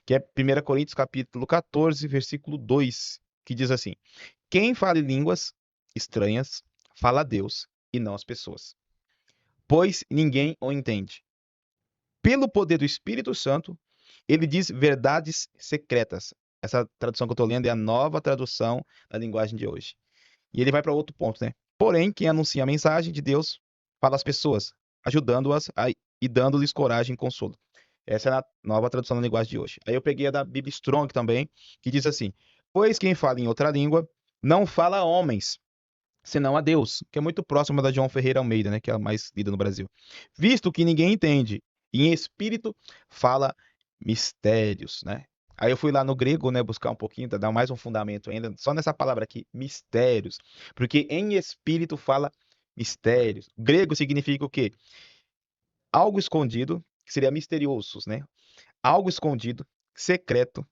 que é 1 Coríntios capítulo 14, versículo 2, que diz assim: quem fala em línguas estranhas, fala a Deus e não as pessoas, pois ninguém o entende. Pelo poder do Espírito Santo, ele diz verdades secretas. Essa tradução que eu estou lendo é a nova tradução da linguagem de hoje. E ele vai para outro ponto, né? Porém, quem anuncia a mensagem de Deus fala às pessoas, ajudando-as e dando-lhes coragem e consolo. Essa é a nova tradução da linguagem de hoje. Aí eu peguei a da Bíblia Strong também, que diz assim: pois quem fala em outra língua não fala a homens, senão a Deus, que é muito próxima da João Ferreira Almeida, né, que é a mais lida no Brasil. Visto que ninguém entende, e em espírito fala mistérios, né? Aí eu fui lá no grego, né, buscar um pouquinho, dar mais um fundamento ainda, só nessa palavra aqui, mistérios, porque em espírito fala mistérios. Grego significa o quê? Algo escondido, que seria misteriosos, né? Algo escondido, secreto,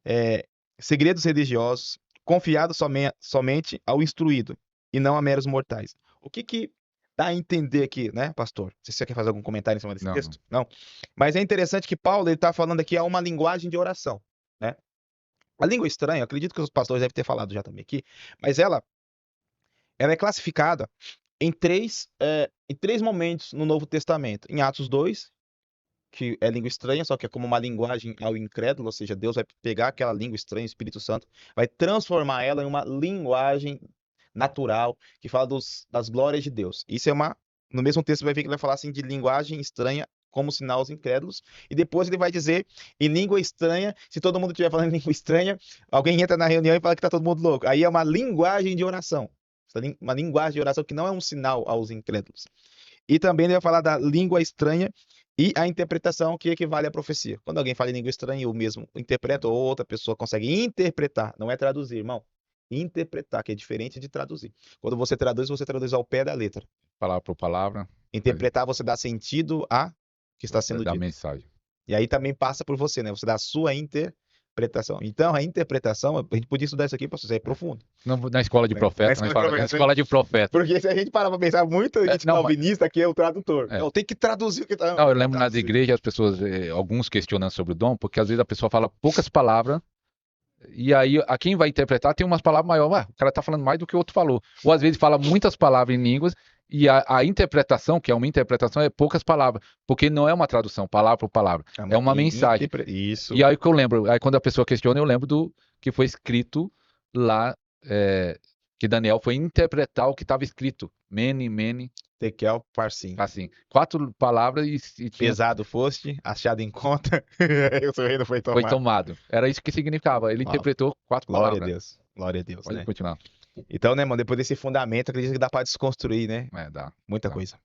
é, segredos religiosos, confiados somente ao instruído e não a meros mortais. O que dá a entender aqui, né, pastor? Se você quer fazer algum comentário em cima desse Não, não. texto? Não. Mas é interessante que Paulo está falando aqui uma linguagem de oração, né? A língua estranha, acredito que os pastores devem ter falado já também aqui, mas ela é classificada em três momentos no Novo Testamento. Em Atos 2, que é língua estranha, só que é como uma linguagem ao incrédulo, ou seja, Deus vai pegar aquela língua estranha, o Espírito Santo, vai transformar ela em uma linguagem natural, que fala das glórias de Deus. Isso é no mesmo texto vai ver que ele vai falar assim de linguagem estranha como sinal aos incrédulos, e depois ele vai dizer em língua estranha, se todo mundo estiver falando em língua estranha, alguém entra na reunião e fala que está todo mundo louco. Aí é uma linguagem de oração. Uma linguagem de oração que não é um sinal aos incrédulos. E também ele vai falar da língua estranha e a interpretação que equivale à profecia. Quando alguém fala em língua estranha, eu mesmo interpreto, ou outra pessoa consegue interpretar, não é traduzir, irmão. Interpretar, que é diferente de traduzir. Quando você traduz ao pé da letra. Palavra por palavra, Interpretar, você dá sentido a que está sendo da dito. mensagem. E aí também passa por você, né? Você dá a sua interpretação. Então, a interpretação, a gente podia estudar isso aqui, pastor, isso é profundo. Na escola de Né? Na profeta, escola, na escola de profeta. porque se a gente parar para pensar, muita gente Não, mas, calvinista aqui é o tradutor. é. Não, tem que traduzir o que está. Não, eu lembro nas igrejas as pessoas, alguns questionando sobre o dom, porque às vezes a pessoa fala poucas palavras, e aí a quem vai interpretar tem umas palavras maiores. Ué, o cara tá falando mais do que o outro falou. Ou às vezes fala muitas palavras em línguas, e a interpretação, que é uma interpretação, é poucas palavras, porque não é uma tradução, palavra por palavra, é uma mensagem. Isso. E aí que eu lembro, aí quando a pessoa questiona, eu lembro do que foi escrito lá, que Daniel foi interpretar o que estava escrito. Mene, mene, Tekel, Parsim. assim, 4 palavras e tinha, Pesado foste, achado em conta, o seu reino foi foi tomado. tomado. Era isso que significava. Ele Ó, interpretou 4 glória a palavras. Deus. Glória a Deus, Pode né? continuar. Então, né, mano, depois desse fundamento, acredito que dá pra desconstruir, né? Dá. Muita Dá. coisa.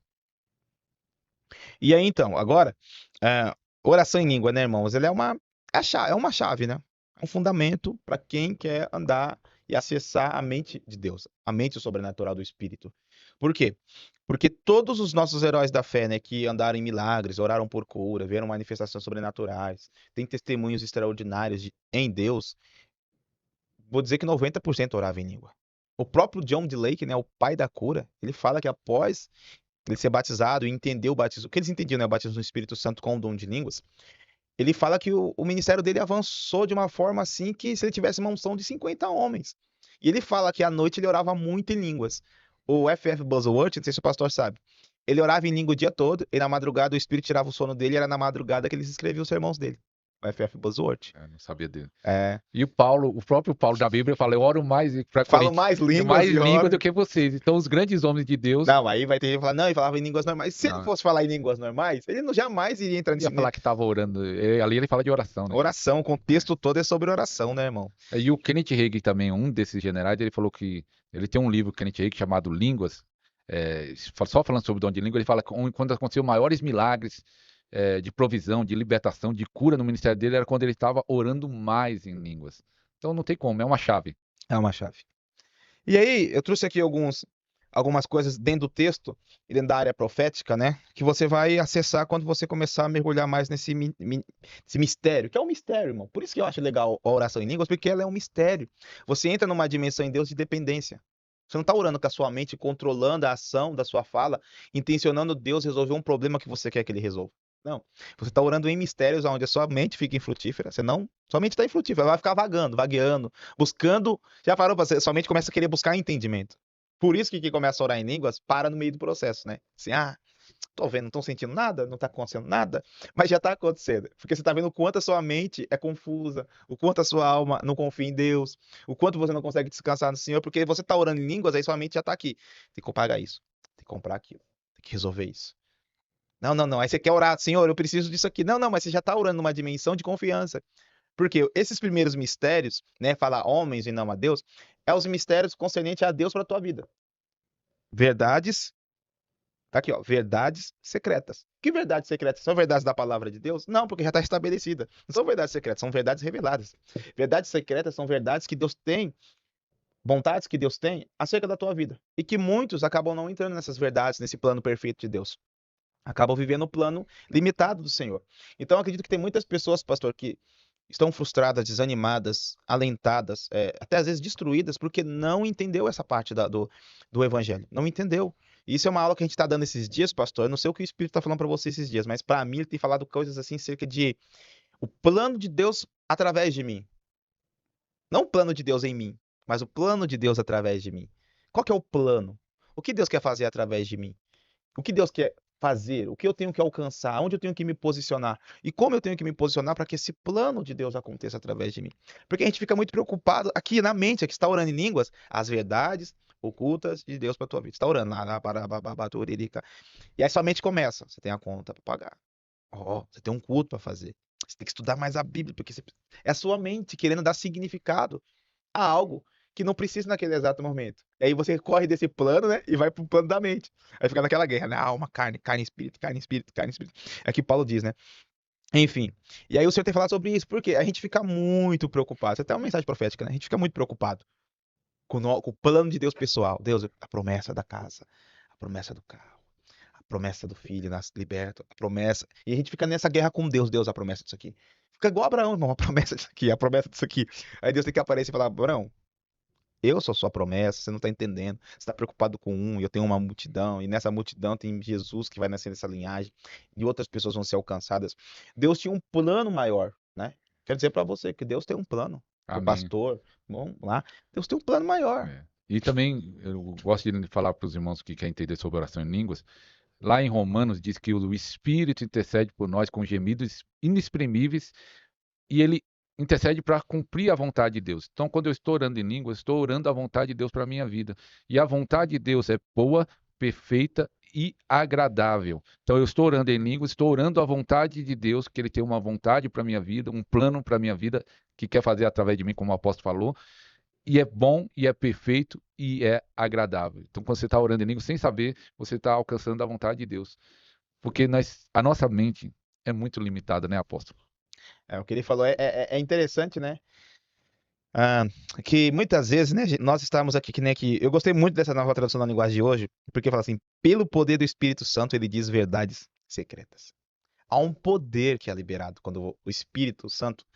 E aí, então, agora, oração em língua, né, irmãos? Ele é uma chave, né? É um fundamento para quem quer andar e acessar a mente de Deus, a mente sobrenatural do Espírito. Por quê? Porque todos os nossos heróis da fé, né, que andaram em milagres, oraram por cura, viram manifestações sobrenaturais, têm testemunhos extraordinários em Deus, vou dizer que 90% orava em língua. O próprio John D. Lake, né, o pai da cura, ele fala que após ele ser batizado e entender o batismo, o que eles entendiam, né, o batismo no Espírito Santo com o dom de línguas, ele fala que o ministério dele avançou de uma forma assim que se ele tivesse uma unção de 50 homens. E ele fala que à noite ele orava muito em línguas. O F.F. Bosworth, não sei se o pastor sabe, ele orava em língua o dia todo e na madrugada o Espírito tirava o sono dele e era na madrugada que ele escrevia os sermões dele. O F.F. Bosworth. Não sabia dele. É, E o próprio Paulo da Bíblia, fala, eu oro mais para falo mais línguas e língua oro. do que vocês. Então, os grandes homens de Deus, Não, aí vai ter gente que falar, não, ele falava em línguas normais. Se ele não, fosse falar em línguas normais, ele não jamais iria entrar ia nesse falar que estava orando. Ali ele fala de oração, né? oração. O contexto todo é sobre oração, né, irmão? E o Kenneth Hagin também, um desses generais, ele falou que ele tem um livro, Kenneth Hagin, chamado Línguas, só falando sobre o dom de língua, ele fala que quando aconteceu maiores milagres de provisão, de libertação, de cura no ministério dele, era quando ele estava orando mais em línguas. Então não tem como, é uma chave. É uma chave. E aí, eu trouxe aqui algumas coisas dentro do texto e dentro da área profética, né? Que você vai acessar quando você começar a mergulhar mais esse mistério, que é um mistério, irmão. Por isso que eu acho legal a oração em línguas, porque ela é um mistério. Você entra numa dimensão em Deus de dependência. Você não está orando com a sua mente, controlando a ação da sua fala, intencionando Deus resolver um problema que você quer que ele resolva. Não. Você está orando em mistérios onde a sua mente fica infrutífera. Você não. Sua mente está infrutífera. Ela vai ficar vagando, vagueando, buscando. Já parou para você? Sua mente começa a querer buscar entendimento. Por isso que quem começa a orar em línguas para no meio do processo, né? Assim, tô vendo, não tô sentindo nada, não tá acontecendo nada, mas já tá acontecendo. Porque você tá vendo o quanto a sua mente é confusa, o quanto a sua alma não confia em Deus, o quanto você não consegue descansar no Senhor, porque você tá orando em línguas, aí sua mente já tá aqui. Tem que pagar isso, tem que comprar aquilo, tem que resolver isso. Não, não, não. Aí você quer orar, Senhor, eu preciso disso aqui. Não, não, mas você já tá orando numa dimensão de confiança. Porque esses primeiros mistérios, né, falar homens e não a Deus, é os mistérios concernentes a Deus para a tua vida. Verdades. Tá aqui, ó, verdades secretas. Que verdades secretas? São verdades da palavra de Deus? Não, porque já está estabelecida. Não são verdades secretas, são verdades reveladas. Verdades secretas são verdades que Deus tem, vontades que Deus tem acerca da tua vida. E que muitos acabam não entrando nessas verdades, nesse plano perfeito de Deus. Acabam vivendo o plano limitado do Senhor. Então, eu acredito que tem muitas pessoas, pastor, que estão frustradas, desanimadas, alentadas, até às vezes destruídas, porque não entendeu essa parte do evangelho. Não entendeu. E isso é uma aula que a gente está dando esses dias, pastor. Eu não sei o que o Espírito está falando para você esses dias, mas para mim ele tem falado coisas assim acerca de o plano de Deus através de mim. Não o plano de Deus em mim, mas o plano de Deus através de mim. Qual que é o plano? O que Deus quer fazer através de mim? O que Deus quer fazer? O que eu tenho que alcançar? Onde eu tenho que me posicionar? E como eu tenho que me posicionar para que esse plano de Deus aconteça através de mim? Porque a gente fica muito preocupado aqui na mente, aqui está orando em línguas, as verdades ocultas de Deus para tua vida. Você está orando lá, e aí sua mente começa. Você tem a conta para pagar. Você tem um culto para fazer. Você tem que estudar mais a Bíblia, porque é a sua mente querendo dar significado a algo que não precisa naquele exato momento. E aí você corre desse plano, né? E vai pro plano da mente. Aí fica naquela guerra, né? Alma, carne, carne, espírito, carne, espírito, carne, espírito. É o que Paulo diz, né? Enfim. E aí o Senhor tem falado sobre isso, porque a gente fica muito preocupado. Isso é até uma mensagem profética, né? A gente fica muito preocupado com o plano de Deus pessoal. Deus, a promessa da casa, a promessa do carro, a promessa do filho, nas liberta, a promessa. E a gente fica nessa guerra com Deus, Deus, a promessa disso aqui. Fica igual Abraão, irmão, a promessa disso aqui, a promessa disso aqui. Aí Deus tem que aparecer e falar, Abraão, eu sou sua promessa, você não está entendendo. Você está preocupado com um, e eu tenho uma multidão, e nessa multidão tem Jesus que vai nascer nessa linhagem, e outras pessoas vão ser alcançadas. Deus tinha um plano maior, né? Quero dizer para você que Deus tem um plano. Para o Amém. pastor, vamos lá. Deus tem um plano maior. É. E também eu gosto de falar para os irmãos que querem entender sobre oração em línguas. Lá em Romanos diz que o Espírito intercede por nós com gemidos inexprimíveis e ele intercede para cumprir a vontade de Deus. Então, quando eu estou orando em línguas, estou orando a vontade de Deus para a minha vida. E a vontade de Deus é boa, perfeita e agradável. Então, eu estou orando em línguas, estou orando a vontade de Deus, que Ele tem uma vontade para a minha vida, um plano para a minha vida, que quer fazer através de mim, como o apóstolo falou. E é bom, e é perfeito, e é agradável. Então, quando você está orando em línguas, sem saber, você está alcançando a vontade de Deus. Porque a nossa mente é muito limitada, né, apóstolo? O que ele falou é interessante, né? Ah, que muitas vezes, né, nós estamos aqui que nem aqui. Eu gostei muito dessa nova tradução da linguagem de hoje, porque fala assim: pelo poder do Espírito Santo, ele diz verdades secretas. Há um poder que é liberado quando o Espírito Santo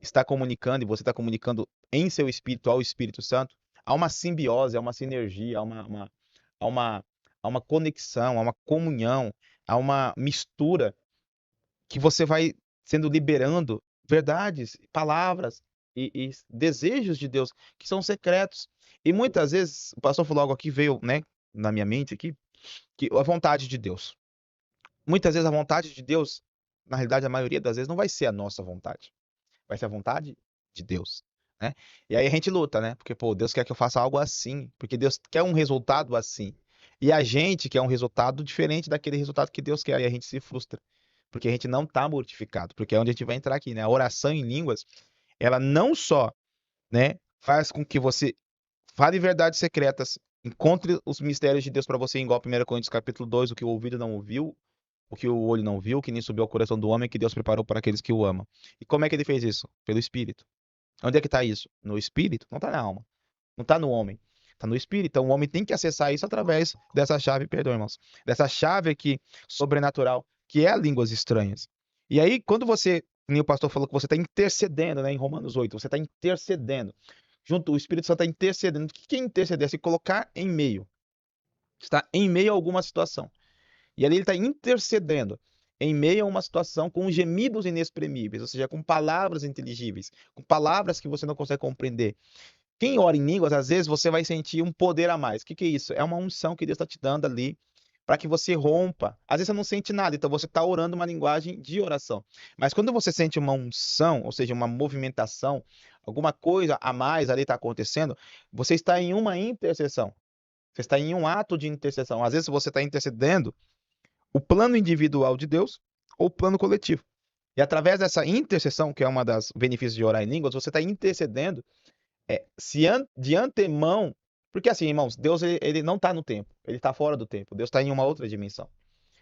está comunicando e você está comunicando em seu espírito ao Espírito Santo. Há uma simbiose, há uma sinergia, há uma, há uma conexão, há uma comunhão, há uma mistura que você vai sendo liberando verdades, palavras e desejos de Deus que são secretos. E muitas vezes, o pastor falou algo aqui, veio, né, na minha mente aqui, que a vontade de Deus. Muitas vezes a vontade de Deus, na realidade, a maioria das vezes não vai ser a nossa vontade, vai ser a vontade de Deus, né? E aí a gente luta, né? Porque, pô, Deus quer que eu faça algo assim, porque Deus quer um resultado assim. E a gente quer um resultado diferente daquele resultado que Deus quer, e a gente se frustra, porque a gente não está mortificado, porque é onde a gente vai entrar aqui, né? A oração em línguas, ela não só, né, faz com que você fale verdades secretas, encontre os mistérios de Deus para você, igual 1 Coríntios capítulo 2, o que o ouvido não ouviu, o que o olho não viu, que nem subiu ao coração do homem, que Deus preparou para aqueles que o amam. E como é que ele fez isso? Pelo Espírito. Onde é que está isso? No Espírito? Não está na alma. Não está no homem. Está no Espírito. Então o homem tem que acessar isso através dessa chave, perdão, irmãos, dessa chave aqui, sobrenatural, que é a línguas estranhas. E aí, quando você, nem o pastor falou que você está intercedendo, né, em Romanos 8, você está intercedendo. Junto, o Espírito Santo está intercedendo. O que é interceder? É se colocar em meio. Está em meio a alguma situação. E ali ele está intercedendo. em meio a uma situação com gemidos inexprimíveis, ou seja, com palavras inteligíveis, com palavras que você não consegue compreender. Quem ora em línguas, às vezes você vai sentir um poder a mais. O que que é isso? É uma unção que Deus está te dando ali para que você rompa. Às vezes você não sente nada, então você está orando uma linguagem de oração. Mas quando você sente uma unção, ou seja, uma movimentação, alguma coisa a mais ali está acontecendo, você está em uma intercessão. Você está em um ato de intercessão. Às vezes você está intercedendo o plano individual de Deus ou o plano coletivo. E através dessa intercessão, que é uma das benefícios de orar em línguas, você está intercedendo de antemão, porque assim, irmãos, Deus ele não está no tempo, ele está fora do tempo, Deus está em uma outra dimensão,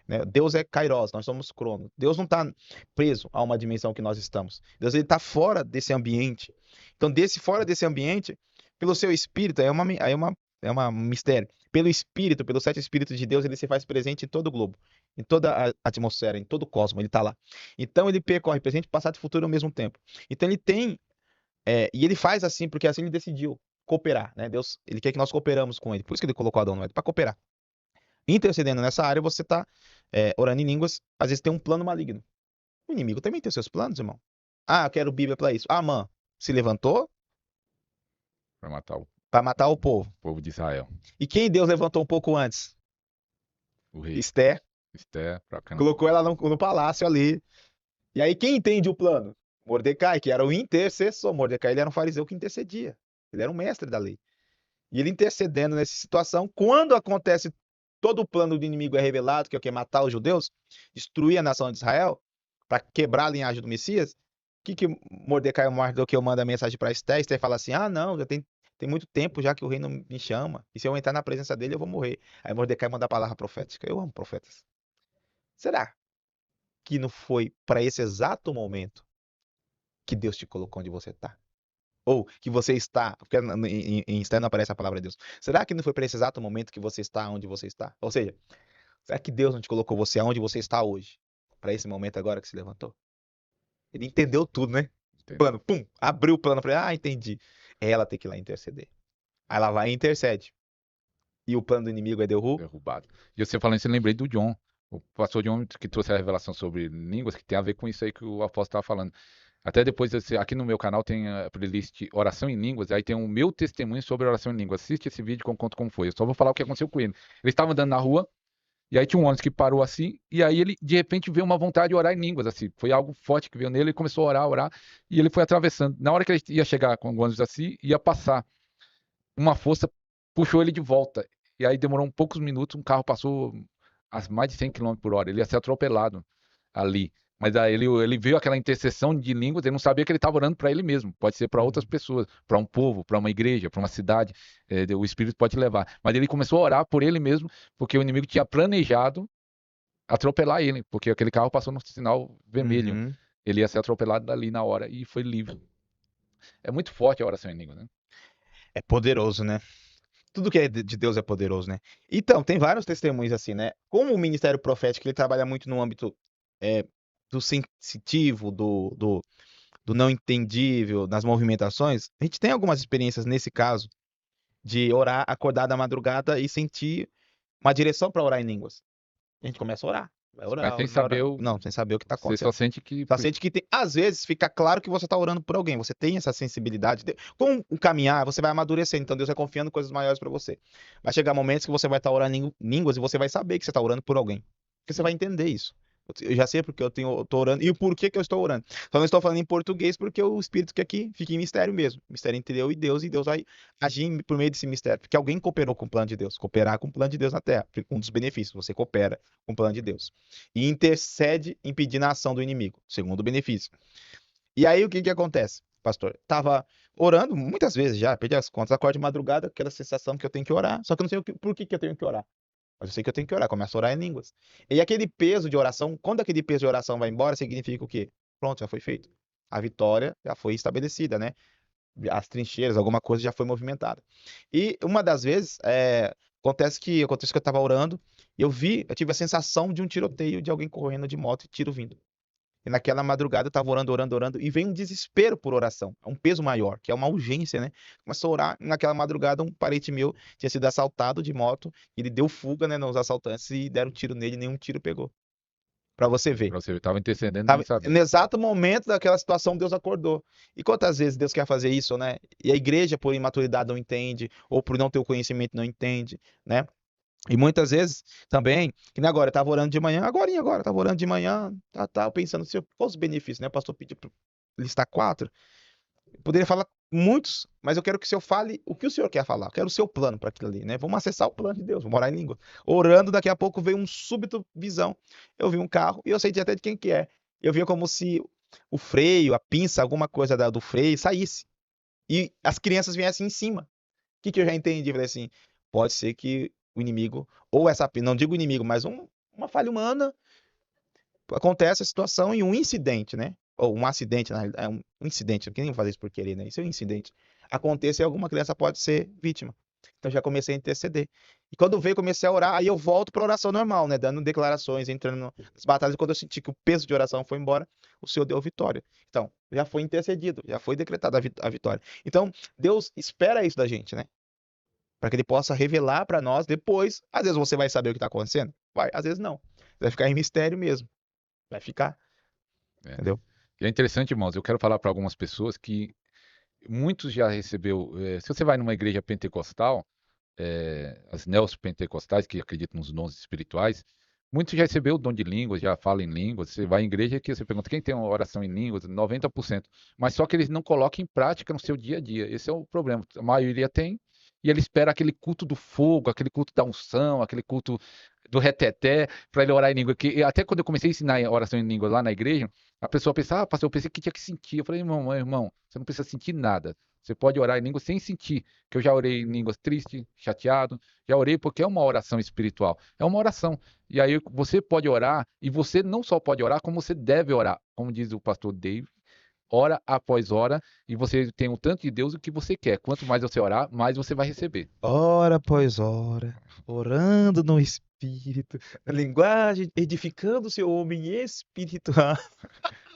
né? Deus é Kairos, nós somos Cronos. Deus não está preso a uma dimensão que nós estamos. Deus ele está fora desse ambiente. Então, fora desse ambiente, pelo seu espírito, é uma mistério. Pelo espírito, pelos 7 espíritos de Deus, ele se faz presente em todo o globo, em toda a atmosfera, em todo o cosmos, ele está lá. Então, ele percorre presente, passado e futuro ao mesmo tempo. Então, ele tem e ele faz assim porque assim ele decidiu cooperar, né? Deus, ele quer que nós cooperamos com ele. Por isso que ele colocou Adão no Éden, para cooperar. Intercedendo nessa área, você está orando em línguas, às vezes tem um plano maligno. O inimigo também tem os seus planos, irmão. Ah, eu quero Bíblia para isso. Ah, Amã se levantou Para matar o para matar o povo. povo de Israel. E quem Deus levantou um pouco antes? O rei. Esther. Esther, para Colocou ela no palácio ali. E aí quem entende o plano? Mordecai, que era o intercessor. Mordecai, ele era um fariseu que intercedia. Ele era um mestre da lei. E ele intercedendo nessa situação, quando acontece todo o plano do inimigo é revelado, que é o que? Matar os judeus, destruir a nação de Israel, para quebrar a linhagem do Messias, o que Mordecai Mardoqueu manda a mensagem para Esther? Esther fala assim, ah, não, já tem muito tempo já que o rei não me chama, e se eu entrar na presença dele, eu vou morrer. Aí Mordecai manda a palavra profética. Eu amo profetas. Será que não foi para esse exato momento que Deus te colocou onde você está? Ou que você está, porque em Esther não aparece a palavra de Deus. Será que não foi para esse exato momento que você está onde você está? Ou seja, será que Deus não te colocou você aonde você está hoje? Para esse momento agora que se levantou? Ele entendeu tudo, né? Entendeu? Plano, pum, abriu o plano. Falei, entendi. Ela tem que ir lá interceder. Aí ela vai e intercede. E o plano do inimigo é Derrubado. E você falando isso, eu lembrei do John. O pastor John que trouxe a revelação sobre línguas, que tem a ver com isso aí que o apóstolo estava falando. Até depois, aqui no meu canal tem a playlist Oração em Línguas, aí tem o meu testemunho sobre oração em línguas. Assiste esse vídeo que eu conto como foi. Eu só vou falar o que aconteceu com ele. Ele estava andando na rua, e aí tinha um ônibus que parou assim, e aí ele, de repente, veio uma vontade de orar em línguas, assim. Foi algo forte que veio nele, ele começou a orar, e ele foi atravessando. Na hora que ele ia chegar com o ônibus assim, ia passar. Uma força puxou ele de volta. E aí demorou um poucos minutos, um carro passou a mais de 100 km por hora. Ele ia ser atropelado ali. Mas aí ele viu aquela intercessão de línguas, ele não sabia que ele estava orando para ele mesmo. Pode ser para outras pessoas, para um povo, para uma igreja, para uma cidade. O Espírito pode levar. Mas ele começou a orar por ele mesmo, porque o inimigo tinha planejado atropelar ele, porque aquele carro passou no sinal vermelho. Uhum. Ele ia ser atropelado dali na hora e foi livre. É muito forte a oração em línguas, né? É poderoso, né? Tudo que é de Deus é poderoso, né? Então, tem vários testemunhos assim, né? Como o ministério profético ele trabalha muito no âmbito é, do sensitivo, do não entendível, nas movimentações, a gente tem algumas experiências nesse caso de orar, acordar da madrugada e sentir uma direção para orar em línguas. A gente começa a orar, vai Mas orar, sem vai orar. saber Não, sem saber o que está Você só acontecendo. sente que. Só sente que tem, às vezes fica claro que você está orando por alguém, você tem essa sensibilidade. Com o caminhar, você vai amadurecendo, então Deus vai confiando coisas maiores para você. Vai chegar momentos que você vai estar orando em línguas e você vai saber que você está orando por alguém. Porque você vai entender isso. Eu já sei porque eu tô orando e o porquê que eu estou orando. Só não estou falando em português porque o Espírito que aqui fica em mistério mesmo. Mistério entre eu e Deus vai agir por meio desse mistério. Porque alguém cooperou com o plano de Deus. Cooperar com o plano de Deus na Terra. Um dos benefícios, você coopera com o plano de Deus. E intercede impedindo a ação do inimigo. Segundo benefício. E aí o que acontece, pastor? Tava orando muitas vezes já, perdi as contas, acordo de madrugada, aquela sensação que eu tenho que orar. Só que eu não sei por que eu tenho que orar. Mas eu sei que eu tenho que orar, começo a orar em línguas. E aquele peso de oração, quando aquele peso de oração vai embora, significa o quê? Pronto, já foi feito. A vitória já foi estabelecida, né? As trincheiras, alguma coisa já foi movimentada. E uma das vezes, acontece que eu estava orando, e eu tive a sensação de um tiroteio, de alguém correndo de moto e tiro vindo. E naquela madrugada eu estava orando, orando, orando, e veio um desespero por oração, um peso maior, que é uma urgência, né? Começou a orar, e naquela madrugada um parente meu tinha sido assaltado de moto, ele deu fuga, né, nos assaltantes e deram um tiro nele, e nenhum tiro pegou. Pra você ver. Pra você ver, tava intercedendo e nem Sabe? sabia. No exato momento daquela situação, Deus acordou. E quantas vezes Deus quer fazer isso, né? E a igreja, por imaturidade, não entende, ou por não ter o conhecimento, não entende, né? E muitas vezes também, que nem agora, eu tava orando de manhã, agora, tava orando de manhã, pensando assim, quais os benefícios, né? O pastor pediu para listar 4. Eu poderia falar muitos, mas eu quero que o senhor fale o que o senhor quer falar. Eu quero o seu plano para aquilo ali, né? Vamos acessar o plano de Deus, vamos orar em língua. Orando, daqui a pouco veio um súbito visão. Eu vi um carro e eu sei até de quem que é. Eu via como se o freio, a pinça, alguma coisa do freio saísse. E as crianças viessem em cima. O que que eu já entendi? Eu falei assim, pode ser que o inimigo, ou essa, não digo inimigo, mas uma falha humana, acontece a situação e um incidente, né? Ou um acidente, na realidade, é um incidente, porque nem vou fazer isso por querer, né? Isso é um incidente. Acontece e alguma criança pode ser vítima. Então já comecei a interceder. E quando veio, comecei a orar, aí eu volto para oração normal, né? Dando declarações, entrando nas batalhas. E quando eu senti que o peso de oração foi embora, o Senhor deu vitória. Então, já foi intercedido, já foi decretada a vitória. Então, Deus espera isso da gente, né? Para que ele possa revelar para nós depois. Às vezes você vai saber o que está acontecendo, vai, às vezes não. Vai ficar em mistério mesmo. Vai ficar, É. entendeu? E é interessante, irmãos, eu quero falar para algumas pessoas que muitos já recebeu. Se você vai numa igreja pentecostal, as neopentecostais que acreditam nos dons espirituais, muitos já recebeu o dom de línguas, já falam em línguas. Você vai em igreja que você pergunta quem tem uma oração em línguas, 90%. Mas só que eles não colocam em prática no seu dia a dia. Esse é o problema. A maioria tem, e ele espera aquele culto do fogo, aquele culto da unção, aquele culto do reteté, para ele orar em língua. Que, até quando eu comecei a ensinar a oração em língua lá na igreja, a pessoa pensava, ah, pastor, eu pensei que tinha que sentir. Eu falei, irmão, você não precisa sentir nada. Você pode orar em língua sem sentir, que eu já orei em línguas triste, chateado, já orei porque é uma oração espiritual, é uma oração. E aí você pode orar, e você não só pode orar, como você deve orar. Como diz o pastor Dave, hora após hora, e você tem o tanto de Deus o que você quer. Quanto mais você orar, mais você vai receber. Hora após hora, orando no Espírito, na linguagem, edificando o seu homem espiritual.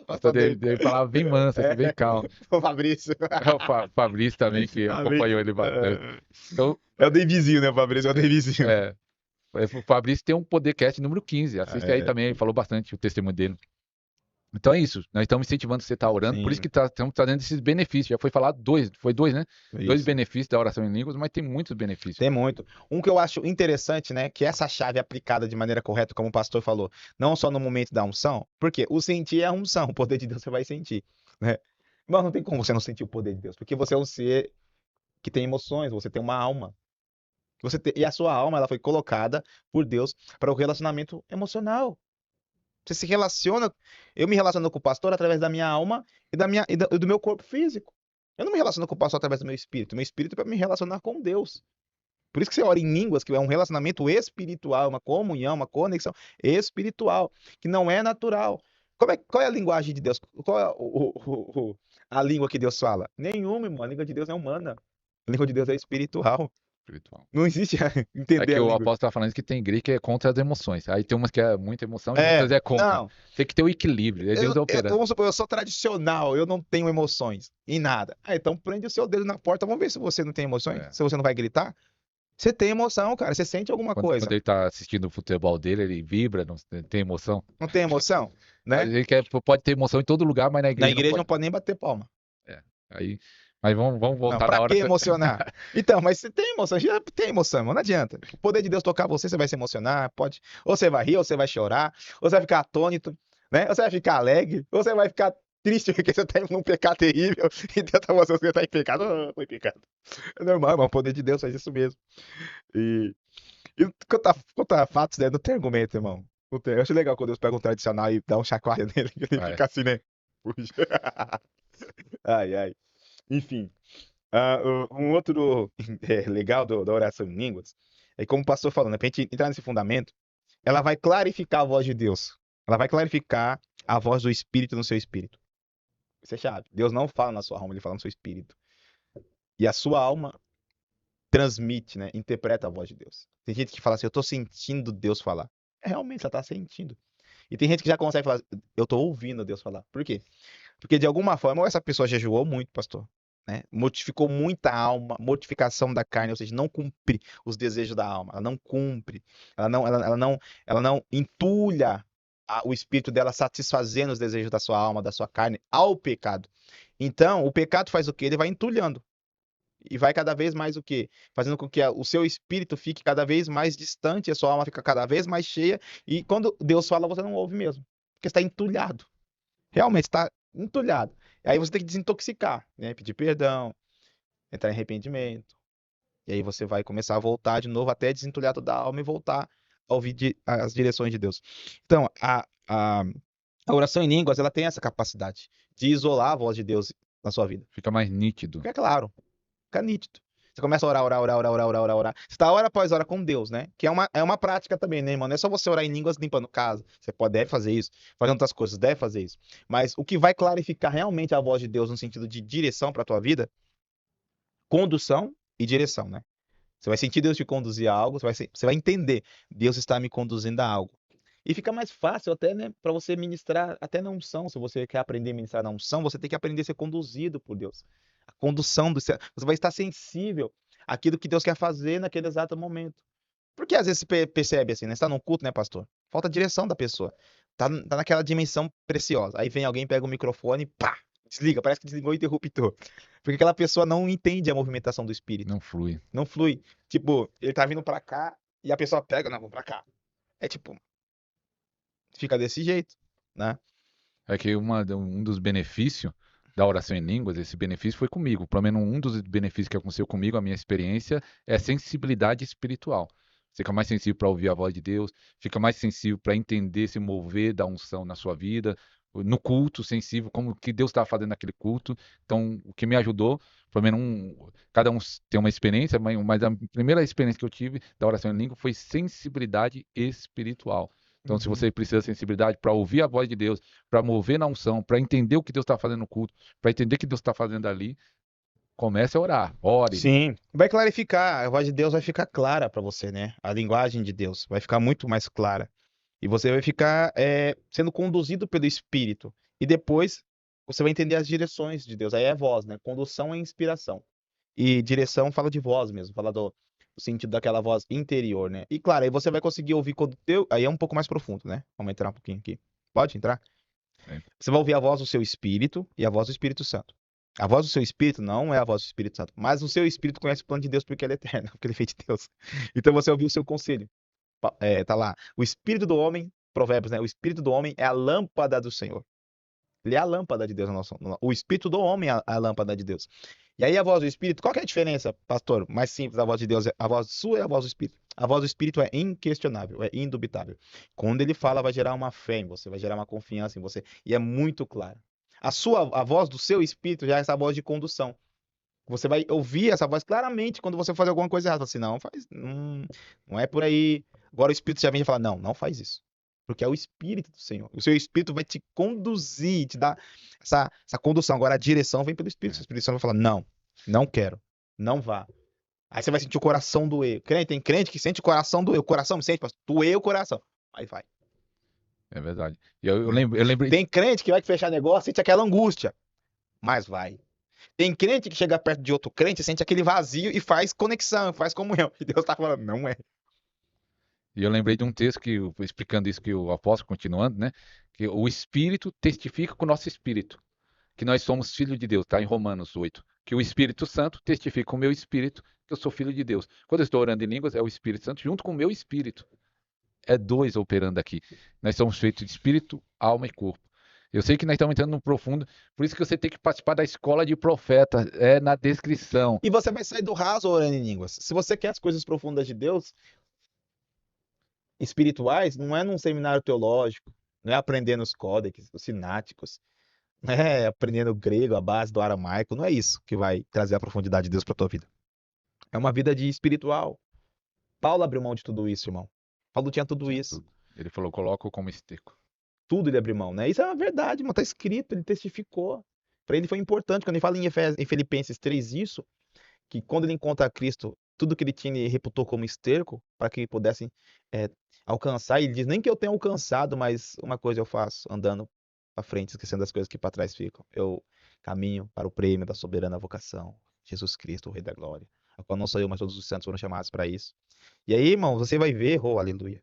O pastor Dave falava bem manso, assim, bem calmo. O Fabrício. É o Fabrício também, que Fabrício. acompanhou ele bastante. Então, É o Davizinho, né? O Fabrício é o Davizinho. é, o Fabrício tem um podcast número 15. Assiste aí É, também, ele falou bastante o testemunho dele. Então é isso, nós estamos incentivando você a estar orando, por isso sim, que estamos trazendo esses benefícios. Já foi falado dois, né? Dois isso. benefícios da oração em línguas, mas tem muitos benefícios. Tem muito. Um que eu acho interessante, né? Que essa chave é aplicada de maneira correta, como o pastor falou, não só no momento da unção, porque o sentir é a unção, o poder de Deus você vai sentir, né? Mas não tem como você não sentir o poder de Deus, porque você é um ser que tem emoções, você tem uma alma. E a sua alma ela foi colocada por Deus para o relacionamento emocional. Você se relaciona, eu me relaciono com o pastor através da minha alma e do meu corpo físico. Eu não me relaciono com o pastor através do meu espírito. Meu espírito é para me relacionar com Deus. Por isso que você ora em línguas, que é um relacionamento espiritual, uma comunhão, uma conexão espiritual, que não é natural. Qual é a linguagem de Deus? Qual é a língua que Deus fala? Nenhuma, irmão. A língua de Deus é humana. A língua de Deus é espiritual. Espiritual. Não existe É entender que a o língua. apóstolo está falando isso que tem igreja que é contra as emoções. Aí tem umas que é muita emoção e É, outras é contra. não. Tem que ter o equilíbrio, é Deus operando. Vamos supor, eu sou tradicional, eu não tenho emoções em nada. Ah, então prende o seu dedo na porta, vamos ver se você não tem emoções, É. se você não vai gritar. Você tem emoção, cara, você sente alguma Quando coisa. ele está assistindo o futebol dele, ele vibra, não tem emoção. Não tem emoção, A né? gente pode ter emoção em todo lugar, mas na Na igreja não igreja não pode. pode nem bater palma. É. Aí, mas vamos Não, voltar pra na hora. que emocionar? Então, mas você tem emoção, já tem emoção, irmão, não adianta. O poder de Deus tocar você, você vai se emocionar, pode. Ou você vai rir, ou você vai chorar, ou você vai ficar atônito, né? Ou você vai ficar alegre, ou você vai ficar triste porque você tá num pecado terrível e Deus tá mostrando que você tá em pecado. Oh, foi pecado. É normal, irmão, o poder de Deus faz isso mesmo. E quanto a fatos, né? Não tem argumento, irmão. Não tem. Eu acho legal quando Deus pega um tradicional e dá um chacoalho nele, que ele É. fica assim, né? Puxa. Ai, ai. Enfim. Um outro legal da oração em línguas é como o pastor falou, né? Pra gente entrar nesse fundamento, ela vai clarificar a voz de Deus. Ela vai clarificar a voz do Espírito no seu espírito. Isso é chave. Deus não fala na sua alma, ele fala no seu espírito. E a sua alma transmite, né? Interpreta a voz de Deus. Tem gente que fala assim, eu tô sentindo Deus falar. Realmente, ela tá sentindo. E tem gente que já consegue falar, eu tô ouvindo Deus falar. Por quê? Porque de alguma forma, ou essa pessoa jejuou muito, pastor, né? Mortificou muita alma, mortificação da carne, ou seja, não cumpre os desejos da alma, ela não cumpre, ela não entulha o espírito dela satisfazendo os desejos da sua alma, da sua carne, ao pecado. Então, o pecado faz o quê? Ele vai entulhando. E vai cada vez mais o quê? Fazendo com que o seu espírito fique cada vez mais distante, a sua alma fica cada vez mais cheia. E quando Deus fala, você não ouve mesmo. Porque está entulhado. Realmente está entulhado. Aí você tem que desintoxicar, né? Pedir perdão, entrar em arrependimento. E aí você vai começar a voltar de novo até desentulhar toda a alma e voltar a ouvir as direções de Deus. Então, a oração em línguas, ela tem essa capacidade de isolar a voz de Deus na sua vida. Fica mais nítido. Fica claro, fica nítido. Você começa a orar, orar, orar, orar, orar, orar, orar, orar. Você está hora após hora com Deus, né? Que é uma prática também, né, irmão? Não é só você orar em línguas limpando casa. Você deve fazer isso, fazendo outras coisas, deve fazer isso. Mas o que vai clarificar realmente a voz de Deus no sentido de direção para a tua vida, condução e direção, né? Você vai sentir Deus te conduzir a algo, você vai entender, Deus está me conduzindo a algo. E fica mais fácil até, né, para você ministrar até na unção. Se você quer aprender a ministrar na unção, você tem que aprender a ser conduzido por Deus. A condução do céu. Você vai estar sensível àquilo que Deus quer fazer naquele exato momento. Porque às vezes você percebe assim, né? Você está num culto, né, pastor? Falta a direção da pessoa. Tá naquela dimensão preciosa. Aí vem alguém, pega o microfone, pá, desliga, parece que desligou o interruptor. Porque aquela pessoa não entende a movimentação do espírito. Não flui. Não flui. Tipo, ele tá vindo pra cá e a pessoa pega, não, vou pra cá. É tipo, fica desse jeito, né? É que um dos benefícios da oração em línguas, esse benefício foi comigo. Pelo menos um dos benefícios que aconteceu comigo, a minha experiência, é sensibilidade espiritual. Você fica mais sensível para ouvir a voz de Deus, fica mais sensível para entender, se mover da unção na sua vida, no culto, sensível, como que Deus está fazendo naquele culto. Então, o que me ajudou, pelo menos cada um tem uma experiência, mas a primeira experiência que eu tive da oração em língua foi sensibilidade espiritual. Então, se você precisa de sensibilidade para ouvir a voz de Deus, para mover na unção, para entender o que Deus está fazendo no culto, para entender o que Deus está fazendo ali, comece a orar, ore. Sim, vai clarificar, a voz de Deus vai ficar clara pra você, né? A linguagem de Deus vai ficar muito mais clara. E você vai ficar sendo conduzido pelo Espírito. E depois você vai entender as direções de Deus. Aí é voz, né? Condução é inspiração. E direção fala de voz mesmo, fala do sentido daquela voz interior, né? E claro, aí você vai conseguir ouvir quando teu. Aí é um pouco mais profundo, né? Vamos entrar um pouquinho aqui. Pode entrar? É. Você vai ouvir a voz do seu espírito e a voz do Espírito Santo. A voz do seu espírito não é a voz do Espírito Santo, mas o seu espírito conhece o plano de Deus porque ele é eterno, porque ele é feito de Deus. Então você ouviu o seu conselho. Tá lá. O espírito do homem, Provérbios, né? O espírito do homem é a lâmpada do Senhor. Ele é a lâmpada de Deus. O espírito do homem é a lâmpada de Deus. E aí a voz do espírito, qual que é a diferença, pastor? Mais simples da voz de Deus, a voz sua é a voz do espírito. A voz do espírito é inquestionável, é indubitável. Quando ele fala, vai gerar uma fé em você, vai gerar uma confiança em você. E é muito clara. A voz do seu espírito já é essa voz de condução. Você vai ouvir essa voz claramente quando você fazer alguma coisa errada. Assim, não, não é por aí. Agora o Espírito já vem e fala, não, não faz isso. Porque é o Espírito do Senhor. O seu Espírito vai te conduzir, te dar essa condução. Agora a direção vem pelo Espírito. O Espírito Santo vai falar, não, não quero, não vá. Aí você vai sentir o coração doer. Tem crente que sente o coração doer. O coração me sente, pastor, doer o coração. Aí vai. É verdade. E eu lembrei. Tem crente que vai fechar negócio, sente aquela angústia. Mas vai. Tem crente que chega perto de outro crente, sente aquele vazio e faz conexão, faz comunhão. E Deus tá falando, não é. E eu lembrei de um texto explicando isso que o apóstolo, continuando, né? Que o Espírito testifica com o nosso Espírito, que nós somos filhos de Deus, tá? Em Romanos 8. Que o Espírito Santo testifica com o meu Espírito que eu sou filho de Deus. Quando eu estou orando em línguas, é o Espírito Santo junto com o meu Espírito. É dois operando aqui. Nós somos feitos de Espírito, alma e corpo. Eu sei que nós estamos entrando no profundo, por isso que você tem que participar da escola de profeta, é na descrição. E você vai sair do raso orando em línguas. Se você quer as coisas profundas de Deus, espirituais, não é num seminário teológico, não é aprendendo os códex, os sináticos, não é aprendendo grego, a base do aramaico, não é isso que vai trazer a profundidade de Deus para tua vida. É uma vida de espiritual. Paulo abriu mão de tudo isso, irmão. Paulo tinha tudo isso. Ele falou, coloca como esterco. Tudo ele abriu mão, né? Isso é uma verdade, mano. Tá escrito, ele testificou. Para ele foi importante. Quando ele fala em Filipenses 3 isso, que quando ele encontra Cristo, tudo que ele tinha ele reputou como esterco, para que pudessem alcançar. E ele diz, nem que eu tenha alcançado, mas uma coisa eu faço, andando para frente, esquecendo das coisas que para trás ficam. Eu caminho para o prêmio da soberana vocação. Jesus Cristo, o Rei da Glória. A qual não sou eu, mas todos os santos foram chamados para isso. E aí, irmão, você vai ver, oh, aleluia,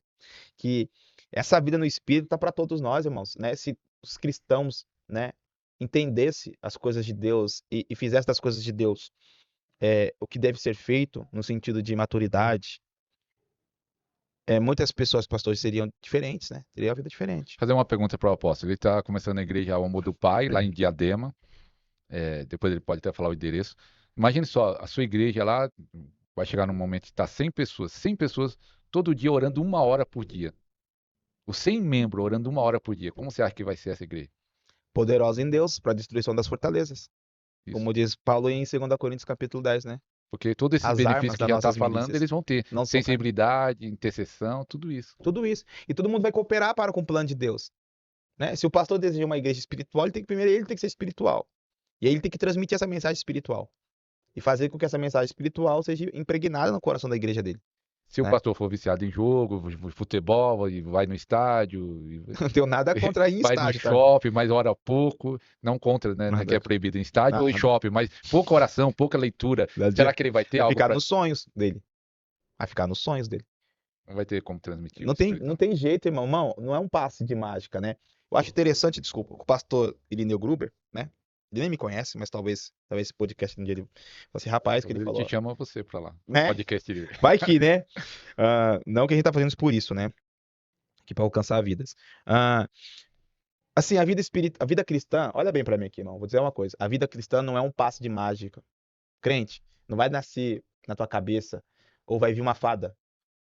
que Essa vida no Espírito tá para todos nós, irmãos, né? Se os cristãos, né, entendesse as coisas de Deus e fizesse das coisas de Deus o que deve ser feito no sentido de maturidade, muitas pessoas, pastores, seriam diferentes, né? Teriam uma vida diferente. Fazer uma pergunta para o apóstolo. Ele está começando a igreja Ao Amor do Pai, lá em Diadema. Depois ele pode até falar o endereço. Imagine só, a sua igreja lá vai chegar num momento que está 100 pessoas todo dia orando 1 hora por dia. Os 100 membros orando 1 hora por dia. Como você acha que vai ser essa igreja? Poderosa em Deus para a destruição das fortalezas. Isso. Como diz Paulo em 2 Coríntios capítulo 10, né? Porque todos esses As benefícios armas que das já está nossas falando, milícias eles vão ter. não são carnais. Sensibilidade, intercessão, tudo isso. Tudo isso. E todo mundo vai cooperar para com o plano de Deus, né? Se o pastor deseja uma igreja espiritual, primeiro ele tem que ser espiritual. E aí ele tem que transmitir essa mensagem espiritual. E fazer com que essa mensagem espiritual seja impregnada no coração da igreja dele. Se o Né? pastor for viciado em jogo, futebol, e vai no estádio, Não tenho nada contra ir em vai no estádio, tá? shopping, mas ora pouco, não contra, né? Não é que é Nada. proibido em estádio ou em Nada. shopping, mas pouca oração, pouca leitura. Será que ele vai ter Vai algo ficar para... nos sonhos dele. Vai ficar nos sonhos dele. Não vai ter como transmitir Não isso tem, pra ele, não não. tem jeito, irmão. Irmão, não é um passe de mágica, né? Eu acho interessante, desculpa, o pastor Irineu Gruber, né? Ele nem me conhece, mas talvez esse podcast um dia ele fale assim, rapaz, que ele Ele falou, te chama você pra lá. né? Podcast dele. Vai que, né? Não que a gente tá fazendo isso por isso, né? Que para alcançar vidas. Assim, a vida cristã, olha bem pra mim aqui, irmão. Vou dizer uma coisa. A vida cristã não é um passe de mágica. Crente, não vai nascer na tua cabeça ou vai vir uma fada.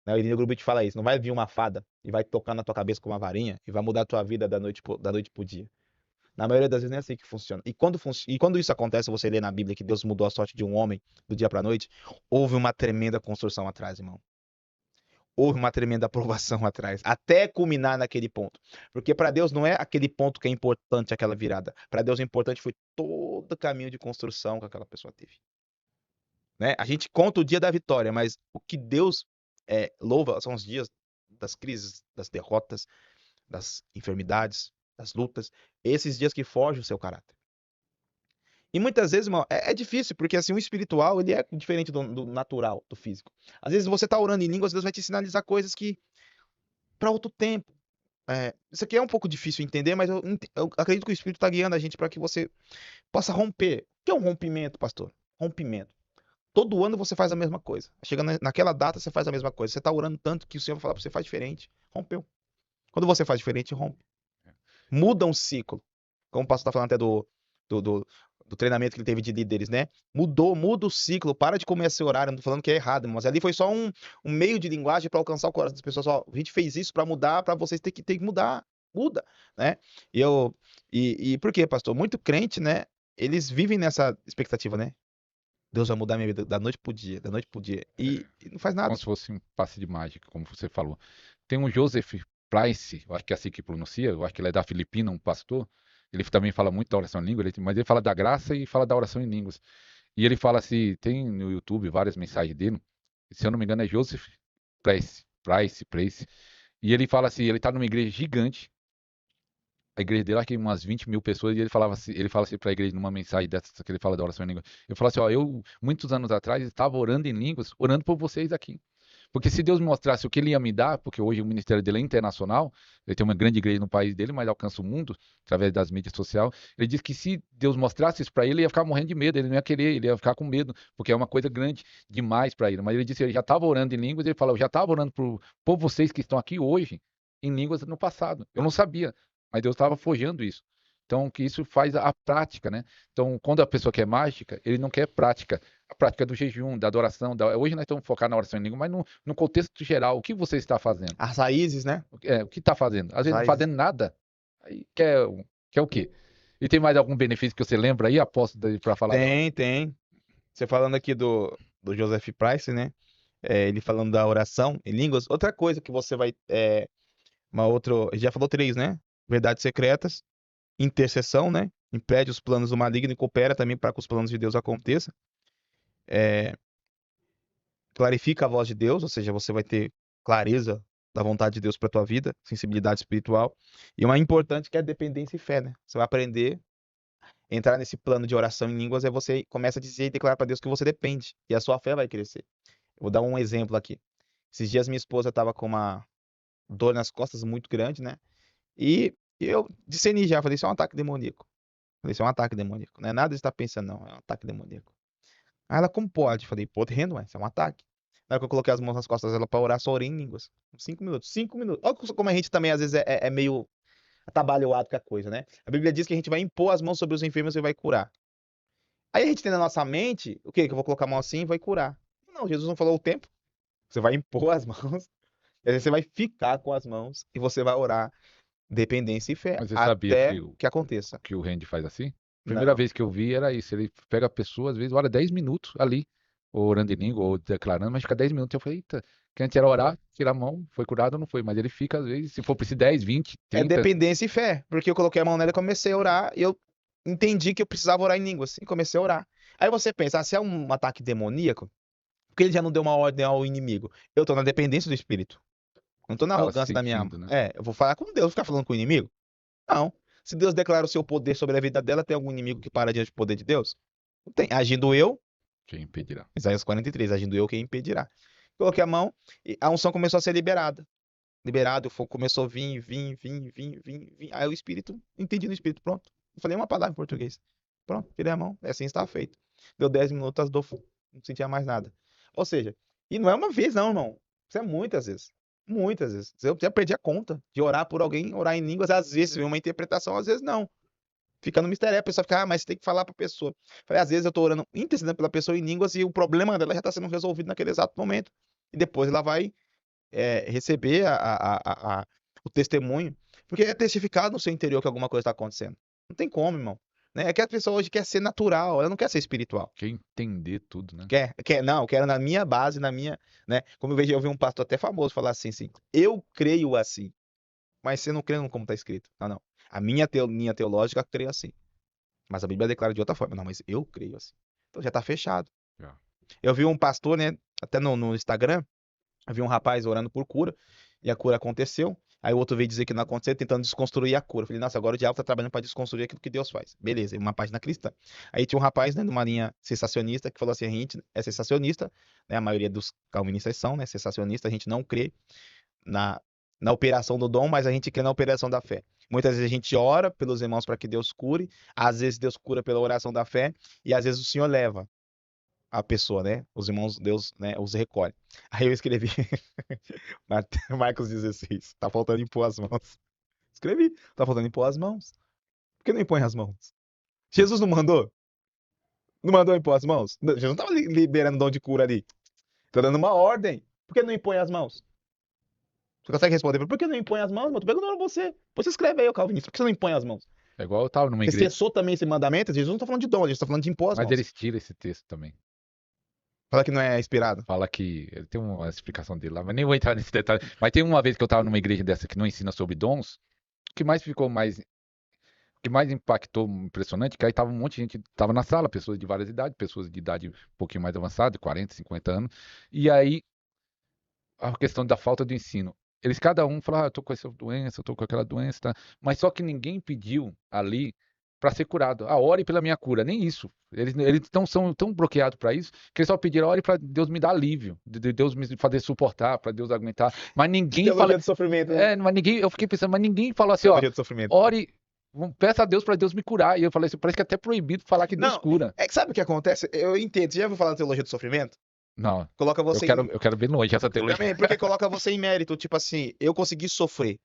Né? O Irineu Gruber te fala isso. Não vai vir uma fada e vai tocar na tua cabeça com uma varinha e vai mudar a tua vida da noite pro dia. Na maioria das vezes não é assim que funciona. E quando isso acontece, você lê na Bíblia que Deus mudou a sorte de um homem do dia pra noite, houve uma tremenda construção atrás, irmão. Houve uma tremenda aprovação atrás, até culminar naquele ponto. Porque para Deus não é aquele ponto que é importante, aquela virada. Para Deus o importante foi todo o caminho de construção que aquela pessoa teve. Né? A gente conta o dia da vitória, mas o que Deus louva são os dias das crises, das derrotas, das enfermidades, das lutas. Esses dias que forjam o seu caráter. E muitas vezes, irmão, é difícil, porque assim, o espiritual, ele é diferente do natural, do físico. Às vezes você tá orando em línguas, Deus vai te sinalizar coisas que para outro tempo. Isso aqui é um pouco difícil entender, mas eu acredito que o Espírito está guiando a gente para que você possa romper. O que é um rompimento, pastor? Rompimento. Todo ano você faz a mesma coisa. Chega naquela data, você faz a mesma coisa. Você está orando tanto que o Senhor vai falar para você, faz diferente. Rompeu. Quando você faz diferente, rompe. Muda um ciclo. Como o pastor está falando até do, do, do treinamento que ele teve de líderes, né? Muda o ciclo, para de comer esse horário. Não tô falando que é errado, mas ali foi só um meio de linguagem para alcançar o coração das pessoas. Ó, a gente fez isso para mudar, para vocês ter que mudar. Muda, né? E por quê, pastor? Muito crente, né? Eles vivem nessa expectativa, né? Deus vai mudar minha vida da noite pro dia, da noite pro dia. E não faz nada. Como se fosse um passe de mágica, como você falou. Tem um Joseph Price, eu acho que é assim que pronuncia, eu acho que ele é da Filipina, um pastor. Ele também fala muito da oração em língua, mas ele fala da graça e fala da oração em línguas. E ele fala assim, tem no YouTube várias mensagens dele, se eu não me engano é Joseph Price. E ele fala assim, ele tá numa igreja gigante, a igreja dele, acho que umas 20 mil pessoas, e ele fala assim pra igreja numa mensagem dessa que ele fala da oração em línguas. Ele fala assim, ó, eu, muitos anos atrás, estava orando em línguas, orando por vocês aqui. Porque se Deus me mostrasse o que ele ia me dar, porque hoje o ministério dele é internacional, ele tem uma grande igreja no país dele, mas alcança o mundo através das mídias sociais. Ele diz que se Deus mostrasse isso para ele, ele ia ficar morrendo de medo, ele não ia querer, ele ia ficar com medo, porque é uma coisa grande demais para ele. Mas ele disse que ele já estava orando em línguas, ele falou, eu já estava orando por vocês que estão aqui hoje em línguas no passado. Eu não sabia, mas Deus estava forjando isso. Então, que isso faz a prática, né? Então, quando a pessoa quer mágica, ele não quer prática. A prática do jejum, da adoração. Hoje nós estamos focados na oração em língua, mas no contexto geral, o que você está fazendo? As raízes, né? O que está fazendo? Às vezes não Raízes. fazendo nada. Aí quer o quê? E tem mais algum benefício que você lembra aí, apóstolo, para falar? Tem. Você falando aqui do Joseph Price, né? Ele falando da oração em línguas. Outra coisa que você vai. Já falou 3, né? Verdades secretas, intercessão, né? Impede os planos do maligno e coopera também para que os planos de Deus aconteçam. Clarifica a voz de Deus, ou seja, você vai ter clareza da vontade de Deus para tua vida, sensibilidade espiritual. E uma importante que é dependência e fé, né? Você vai aprender entrar nesse plano de oração em línguas, você começa a dizer e declarar para Deus que você depende, e a sua fé vai crescer. Eu vou dar um exemplo aqui. Esses dias minha esposa estava com uma dor nas costas muito grande, né? E eu discerni já, falei, isso é um ataque demoníaco. Falei, isso é um ataque demoníaco. Não é nada de estar pensando, não. É um ataque demoníaco. Aí ela, como pode? Falei, podendo, ué, isso é um ataque. Na hora que eu coloquei as mãos nas costas dela pra orar, só orei em línguas. 5 minutos, 5 minutos. Olha como a gente também, às vezes, é meio atabalhoado com a coisa, né? A Bíblia diz que a gente vai impor as mãos sobre os enfermos e vai curar. Aí a gente tem na nossa mente, o quê? Que eu vou colocar a mão assim e vai curar. Não, Jesus não falou o tempo. Você vai impor as mãos, e aí você vai ficar com as mãos e você vai orar dependência e fé Mas você sabia até que aconteça. que o Randy faz assim? Primeira Não. vez que eu vi era isso. Ele pega a pessoa, às vezes, ora 10 minutos ali, ou orando em língua, ou declarando, mas fica 10 minutos. Eu falei, eita, que antes era orar, tirar a mão, foi curado ou não foi? Mas ele fica, às vezes, se for preciso, 10, 20, É 30. dependência e fé, porque eu coloquei a mão nela e comecei a orar e eu entendi que eu precisava orar em línguas e comecei a orar. Aí você pensa, se é um ataque demoníaco, porque ele já não deu uma ordem ao inimigo. Eu tô na dependência do espírito. Não tô na Tava arrogância da minha. sentindo, né? Eu vou falar com Deus, vou ficar falando com o inimigo? Não. Se Deus declara o seu poder sobre a vida dela, tem algum inimigo que para diante do poder de Deus? Não tem. Agindo eu, Quem impedirá? Isaías 43, agindo eu, quem impedirá? Coloquei a mão e a unção começou a ser liberada. Liberado, o fogo começou a vir. Aí o espírito, entendi no espírito, pronto. Eu falei uma palavra em português. Pronto, tirei a mão, assim está feito. Deu 10 minutos, as dor, não sentia mais nada. Ou seja, e não é uma vez, não, irmão. Isso é muitas vezes. Muitas vezes. Eu já perdi a conta de orar por alguém, orar em línguas, às vezes vem uma interpretação, às vezes não. Fica no mistério, a pessoa fica, mas você tem que falar pra pessoa. Falei, às vezes eu tô orando, intercedendo pela pessoa em línguas e o problema dela já tá sendo resolvido naquele exato momento. E depois ela vai receber o testemunho, porque é testificado no seu interior que alguma coisa está acontecendo. Não tem como, irmão. Né? É que a pessoa hoje quer ser natural, ela não quer ser espiritual. Quer entender tudo, né? Não, quero na minha base, né? Como eu vi um pastor até famoso falar assim, eu creio assim, mas você não crê como está escrito. Não. A minha linha teológica creio assim, mas a Bíblia declara de outra forma. Não, mas eu creio assim. Então já está fechado. Já. Eu vi um pastor, né, até no Instagram, havia um rapaz orando por cura, e a cura aconteceu. Aí o outro veio dizer que não aconteceu, tentando desconstruir a cura. Eu falei, nossa, agora o diabo tá trabalhando para desconstruir aquilo que Deus faz. Beleza, uma página cristã. Aí tinha um rapaz, né, numa linha sensacionista, que falou assim: a gente é sensacionista, né? A maioria dos calvinistas são, né, sensacionista, a gente não crê na, na operação do dom, mas a gente crê na operação da fé. Muitas vezes a gente ora pelos irmãos para que Deus cure, às vezes Deus cura pela oração da fé, e às vezes o Senhor leva a pessoa, né? Os irmãos, Deus, né, os recolhe. Aí eu escrevi Marcos 16, tá faltando impor as mãos. Escrevi, tá faltando impor as mãos. Por que não impõe as mãos? Jesus não mandou? Não mandou impor as mãos? Jesus não tava liberando dom de cura ali. Tô dando uma ordem. Por que não impõe as mãos? Você consegue responder? Por que não impõe as mãos? Eu tô perguntando a você. Você escreve aí, ô Calvinista. Por que você não impõe as mãos? É igual eu tava numa Você igreja, cessou também esse mandamento? Jesus não tá falando de dom, Jesus tá falando de impor as mas mãos. eles tiram esse texto também. Fala que não é inspirado. Fala que. Ele tem uma explicação dele lá, mas nem vou entrar nesse detalhe. Mas tem uma vez que eu tava numa igreja dessa que não ensina sobre dons, o que mais ficou mais. O que mais impactou, impressionante, que aí tava um monte de gente, tava na sala, pessoas de várias idades, pessoas de idade um pouquinho mais avançada, 40, 50 anos, e aí a questão da falta do ensino. Eles cada um falaram, eu tô com essa doença, eu tô com aquela doença, tá? Mas só que ninguém pediu ali para ser curado. Ore pela minha cura, nem isso. Eles não são tão bloqueados para isso, que eles só pediram, ore para Deus me dar alívio, de Deus me fazer suportar, para Deus aguentar. Mas ninguém fala, Teologia do sofrimento, né? mas ninguém, eu fiquei pensando, mas ninguém falou assim, ó, Teologia do sofrimento. ore, peça a Deus para Deus me curar. E eu falei assim, parece que é até proibido falar que Deus Não, cura. é que sabe o que acontece? Eu entendo. Você já ouviu falar da teologia do sofrimento? Não, Coloca eu você eu quero ver longe essa teologia. também, porque coloca você em mérito, tipo assim, eu consegui sofrer.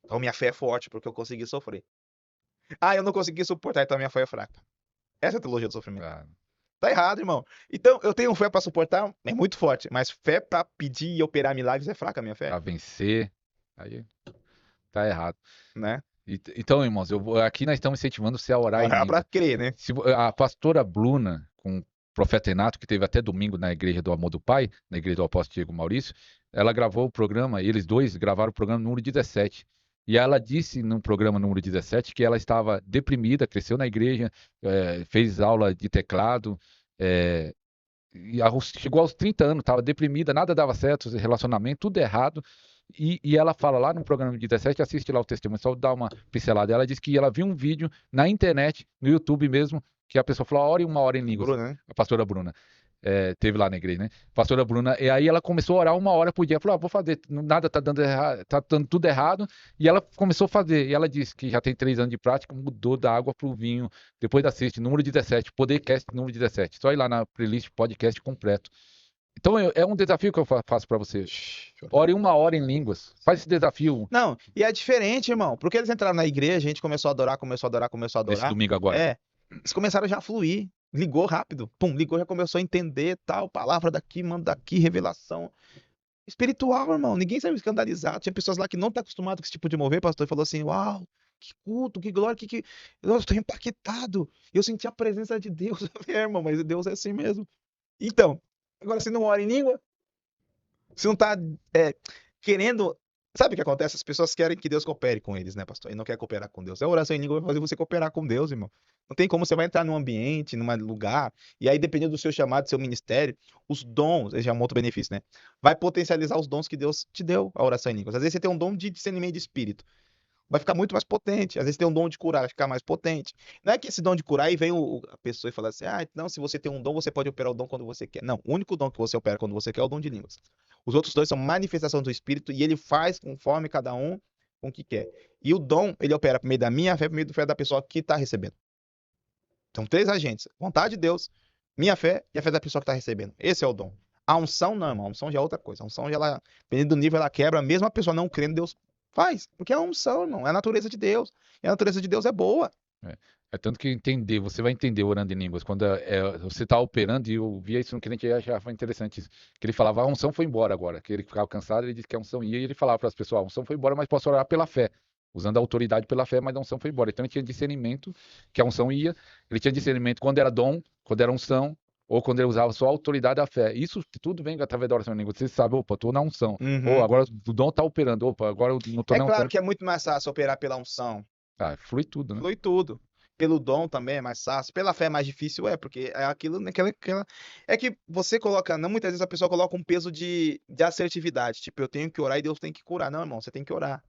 Então minha fé é forte porque eu consegui sofrer. Ah, eu não consegui suportar, então minha fé é fraca. Essa é a teologia do sofrimento. Ah, Tá errado, irmão. Então, eu tenho fé pra suportar, é muito forte, mas fé pra pedir e operar milagres é fraca a minha fé, para vencer, aí tá errado. né? Então, irmãos, aqui nós estamos incentivando você a orar em Orar pra língua. crer, né? A pastora Bruna, com o profeta Renato, que teve até domingo na Igreja do Amor do Pai, na Igreja do Apóstolo Diego Maurício, ela gravou o programa, eles dois gravaram o programa número 17. E ela disse no programa número 17 que ela estava deprimida, cresceu na igreja, fez aula de teclado, e chegou aos 30 anos, estava deprimida, nada dava certo, relacionamento, tudo errado. E ela fala lá no programa de 17, assiste lá o testemunho, só dá uma pincelada. Ela disse que ela viu um vídeo na internet, no YouTube mesmo, que a pessoa falou, ore uma hora em línguas, Bruna, né? a pastora Bruna. teve lá na igreja, né? Pastora Bruna, e aí ela começou a orar 1 hora por dia. Falou, vou fazer, nada tá dando errado, tá dando tudo errado. E ela começou a fazer. E ela disse que já tem 3 anos de prática, mudou da água pro vinho. Depois da sexta, número 17, Podercast número 17. Só ir lá na playlist podcast completo. Então é um desafio que eu faço para você. Ore 1 hora em línguas. Faz esse desafio. Não, e é diferente, irmão. Porque eles entraram na igreja, a gente começou a adorar, começou a adorar, começou a Nesse adorar. domingo agora. Eles começaram já a fluir. Ligou rápido. Pum, ligou, já começou a entender tal, palavra daqui, manda daqui, revelação. Espiritual, irmão. Ninguém saiu escandalizado. Tinha pessoas lá que não estão acostumadas com esse tipo de mover, pastor, e falou assim: Uau, que culto, que glória, eu estou impactado. Eu senti a presença de Deus. Eu falei, irmão, mas Deus é assim mesmo. Então, agora você não ora em língua, você não está querendo. Sabe o que acontece? As pessoas querem que Deus coopere com eles, né, pastor? E não quer cooperar com Deus. A oração em língua vai fazer você cooperar com Deus, irmão. Não tem como você vai entrar num ambiente, num lugar, e aí, dependendo do seu chamado, do seu ministério, os dons, esse já é um outro benefício, né? Vai potencializar os dons que Deus te deu, a oração em línguas. Às vezes você tem um dom de discernimento de espírito, vai ficar muito mais potente. Às vezes tem um dom de curar, vai ficar mais potente. Não é que esse dom de curar, aí vem a pessoa e fala assim: não, se você tem um dom, você pode operar o dom quando você quer. Não, o único dom que você opera quando você quer é o dom de línguas. Os outros dois são manifestações do Espírito e ele faz conforme cada um com o que quer. E o dom, ele opera por meio da minha fé, por meio da fé da pessoa que está recebendo. São 3 agentes: vontade de Deus, minha fé e a fé da pessoa que está recebendo. Esse é o dom. A unção não, irmão. A unção já é outra coisa. A unção, já, dependendo do nível, ela quebra. Mesmo a pessoa não crendo, Deus faz. Porque é a unção, irmão. É a natureza de Deus. E a natureza de Deus é boa. É tanto que você vai entender orando em línguas. Quando você está operando, e eu via isso no cliente, já foi interessante isso. Que ele falava, a unção foi embora agora. Que ele ficava cansado, ele disse que a unção ia, e ele falava para as pessoas, a unção foi embora, mas posso orar pela fé. Usando a autoridade pela fé, mas a unção foi embora. Então ele tinha discernimento, que a unção ia, ele tinha discernimento quando era dom, quando era unção, ou quando ele usava só a autoridade da fé. Isso tudo vem através da oração em línguas. Você sabe, opa, estou na unção. Ou agora o dom está operando, opa, agora eu não estou É na claro unção. que é muito mais fácil operar pela unção. Flui tudo, né? Flui tudo. Pelo dom também é mais fácil. Pela fé é mais difícil, porque é aquilo, é que você coloca, não, muitas vezes a pessoa coloca um peso de assertividade. Tipo, eu tenho que orar e Deus tem que curar. Não, irmão, você tem que orar.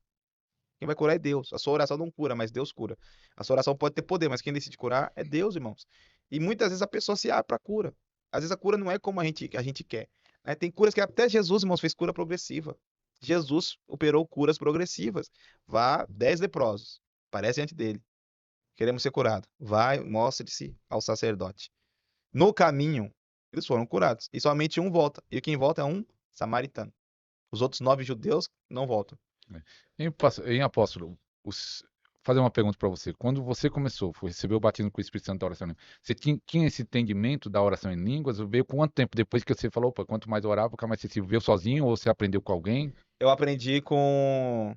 Quem vai curar é Deus. A sua oração não cura, mas Deus cura. A sua oração pode ter poder, mas quem decide curar é Deus, irmãos. E muitas vezes a pessoa se abre para cura. Às vezes a cura não é como a gente quer, né? Tem curas que até Jesus, irmãos, fez cura progressiva. Jesus operou curas progressivas. Vá 10 leprosos, aparece diante dele. Queremos ser curados. Vai, mostre-se ao sacerdote. No caminho, eles foram curados. E somente um volta. E quem volta é um samaritano. Os outros 9 judeus não voltam. Em apóstolo, fazer uma pergunta para você. Quando você começou, recebeu o batismo com o Espírito Santo da oração em línguas, você tinha esse entendimento da oração em línguas? Veio quanto tempo depois que você falou, opa, quanto mais orava, mais você se viu sozinho ou você aprendeu com alguém? Eu aprendi com